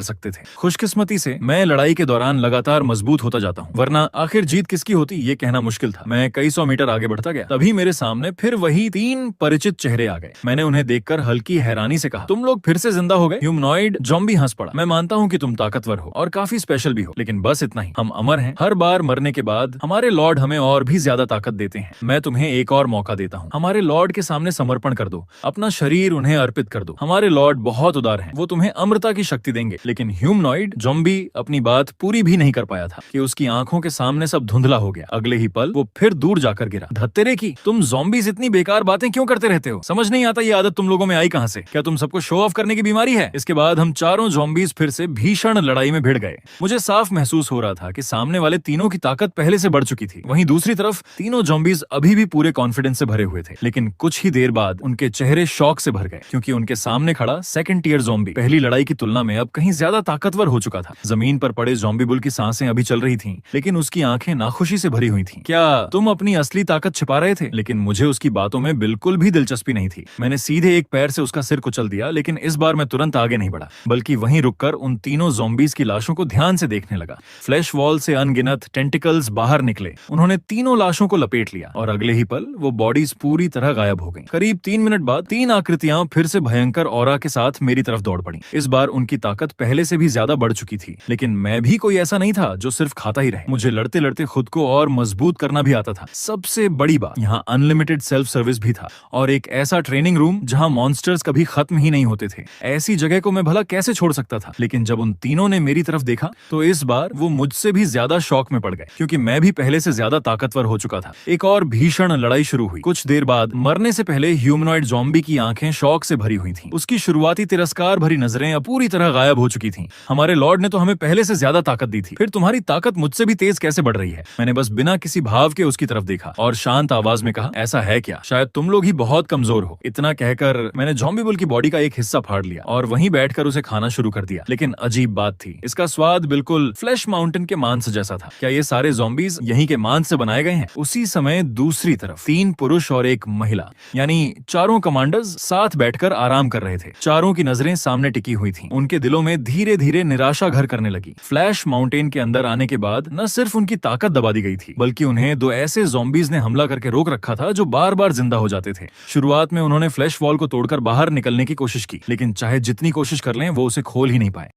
सकते थे। खुशकिस्मती से मैं लड़ाई के दौरान लगातार मजबूत होता जाता हूँ, वरना आखिर जीत किसकी होती ये कहना मुश्किल था। मैं कई 100 मीटर आगे बढ़ता गया, तभी मेरे सामने फिर वही 3 परिचित चेहरे आ गए। मैंने उन्हें देखकर हल्की हैरानी से कहा, तुम लोग फिर से जिंदा हो गए? ह्यूमनॉइड ज़ॉम्बी हंस पड़ा। मैं मानता हूँ कि तुम ताकतवर हो और काफी स्पेशल भी हो, लेकिन बस इतना ही, हम अमर हैं। हर बार मरने के बाद हमारे लॉर्ड हमें और भी ज्यादा ताकत देते हैं। मैं तुम्हें एक और मौका देता हूँ, हमारे लॉर्ड के सामने समर्पण कर दो, अपना शरीर उन्हें अर्पित कर दो। हमारे लॉर्ड बहुत उदार हैं, वो तुम्हें अमरता की शक्ति देंगे। लेकिन ह्यूमनॉइड ज़ॉम्बी अपनी बात पूरी भी नहीं कर पाया था कि उसकी आंखों के सामने सब धुंधला हो गया। अगले ही पल वो फिर दूर जाकर गिरा। धत्तेरे की, तुम ज़ॉम्बीज़ इतनी बेकार बातें क्यों करते रहते हो? समझ नहीं आता ये आदत तुम लोगों में आई कहां से? क्या तुम सबको शो ऑफ करने की बीमारी है? इसके बाद हम चारों ज़ॉम्बीज़ फिर से भीषण लड़ाई में भिड़ गए। मुझे साफ महसूस हो रहा था कि सामने वाले तीनों की ताकत पहले से बढ़ चुकी थी। वहीं दूसरी तरफ तीनों ज़ॉम्बीज़ अभी भी पूरे कॉन्फिडेंस से भरे हुए थे, लेकिन कुछ ही देर बाद उनके चेहरे शौक से भर गए, क्योंकि उनके सामने खड़ा सेकंड टियर ज़ॉम्बी पहली लड़ाई की तुलना में अब कहीं ज्यादा ताकतवर हो चुका था। जमीन पर पड़े ज़ॉम्बी बुल की सांसें अभी चल रही थीं, लेकिन उसकी आंखें नाखुशी से भरी हुई थीं। क्या तुम अपनी असली ताकत छिपा रहे थे? लेकिन मुझे उसकी बातों में बिल्कुल भी दिलचस्पी नहीं थी। मैंने सीधे एक पैर से उसका सिर कुचल दिया, लेकिन इस बार मैं तुरंत आगे नहीं बढ़ा, बल्कि वहीं रुककर उन तीनों ज़ॉम्बीज़ की लाशों को ध्यान से देखने लगा। फ्लैश वॉल से अनगिनत टेंटिकल्स बाहर निकले, उन्होंने तीनों लाशों को लपेट लिया और अगले ही पल वो बॉडीज पूरी तरह गायब हो गईं। करीब 3 मिनट बाद 3 आकृतियां फिर से भयंकर ऑरा के साथ मेरी तरफ दौड़ पड़ी। इस बार उनकी ताकत पहले से भी ज्यादा बढ़ चुकी थी, लेकिन मैं भी कोई ऐसा नहीं था जो सिर्फ खाता ही रहे। मुझे लड़ते लड़ते खुद को और मजबूत करना भी आता था। सबसे बड़ी बात, यहाँ अनलिमिटेड सेल्फ सर्विस भी था और एक ऐसा ट्रेनिंग रूम जहाँ मॉन्स्टर्स कभी खत्म ही नहीं होते थे। ऐसी जगह को मैं भला कैसे छोड़ सकता था? लेकिन जब उन तीनों ने मेरी तरफ देखा तो इस बार वो मुझसे भी ज्यादा शौक में पड़ गए, क्योंकि मैं भी पहले से ज्यादा ताकतवर हो चुका था। एक और भीषण लड़ाई शुरू हुई। कुछ देर बाद मरने से पहले ह्यूमनॉइड ज़ॉम्बी की आंखें शौक से भरी हुई थीं। उसकी शुरुआती तिरस्कार भरी नजरें अब पूरी तरह गायब हो चुकी थीं। हमारे लॉर्ड ने तो हमें पहले से ज्यादा ताकत दी थी, फिर तुम्हारी ताकत मुझसे भी तेज कैसे बढ़ रही है? मैंने बस बिना किसी भाव के उसकी तरफ देखा और शांत आवाज में कहा, ऐसा है क्या? शायद तुम लोग ही बहुत कमजोर हो। इतना कहकर मैंने ज़ॉम्बी बुल की बॉडी का एक हिस्सा फाड़ लिया और वहीं बैठकर उसे खाना शुरू कर दिया। लेकिन अजीब बात थी, इसका स्वाद बिल्कुल फ्लैश माउंटेन के मांस जैसा था। क्या ये सारे ज़ॉम्बीज यहीं के मांस से बनाए गए हैं? उसी समय दूसरी तरफ 3 पुरुष और एक महिला, यानी चारों कमांडर्स साथ बैठकर आराम कर रहे थे। चारों की नजरें सामने टिकी हुई थीं। उनके दिलों में धीरे धीरे निराशा घर करने लगी। फ्लैश माउंटेन के अंदर आने के बाद न सिर्फ उनकी ताकत दबा दी गई थी, बल्कि उन्हें 2 ऐसे ज़ॉम्बीज ने हमला करके रोक रखा था जो बार बार जिंदा हो जाते थे। शुरुआत में उन्होंने फ्लैश वॉल को तोड़कर बाहर निकलने की कोशिश की, लेकिन चाहे जितनी कोशिश कर लें वो उसे खोल ही नहीं पाए।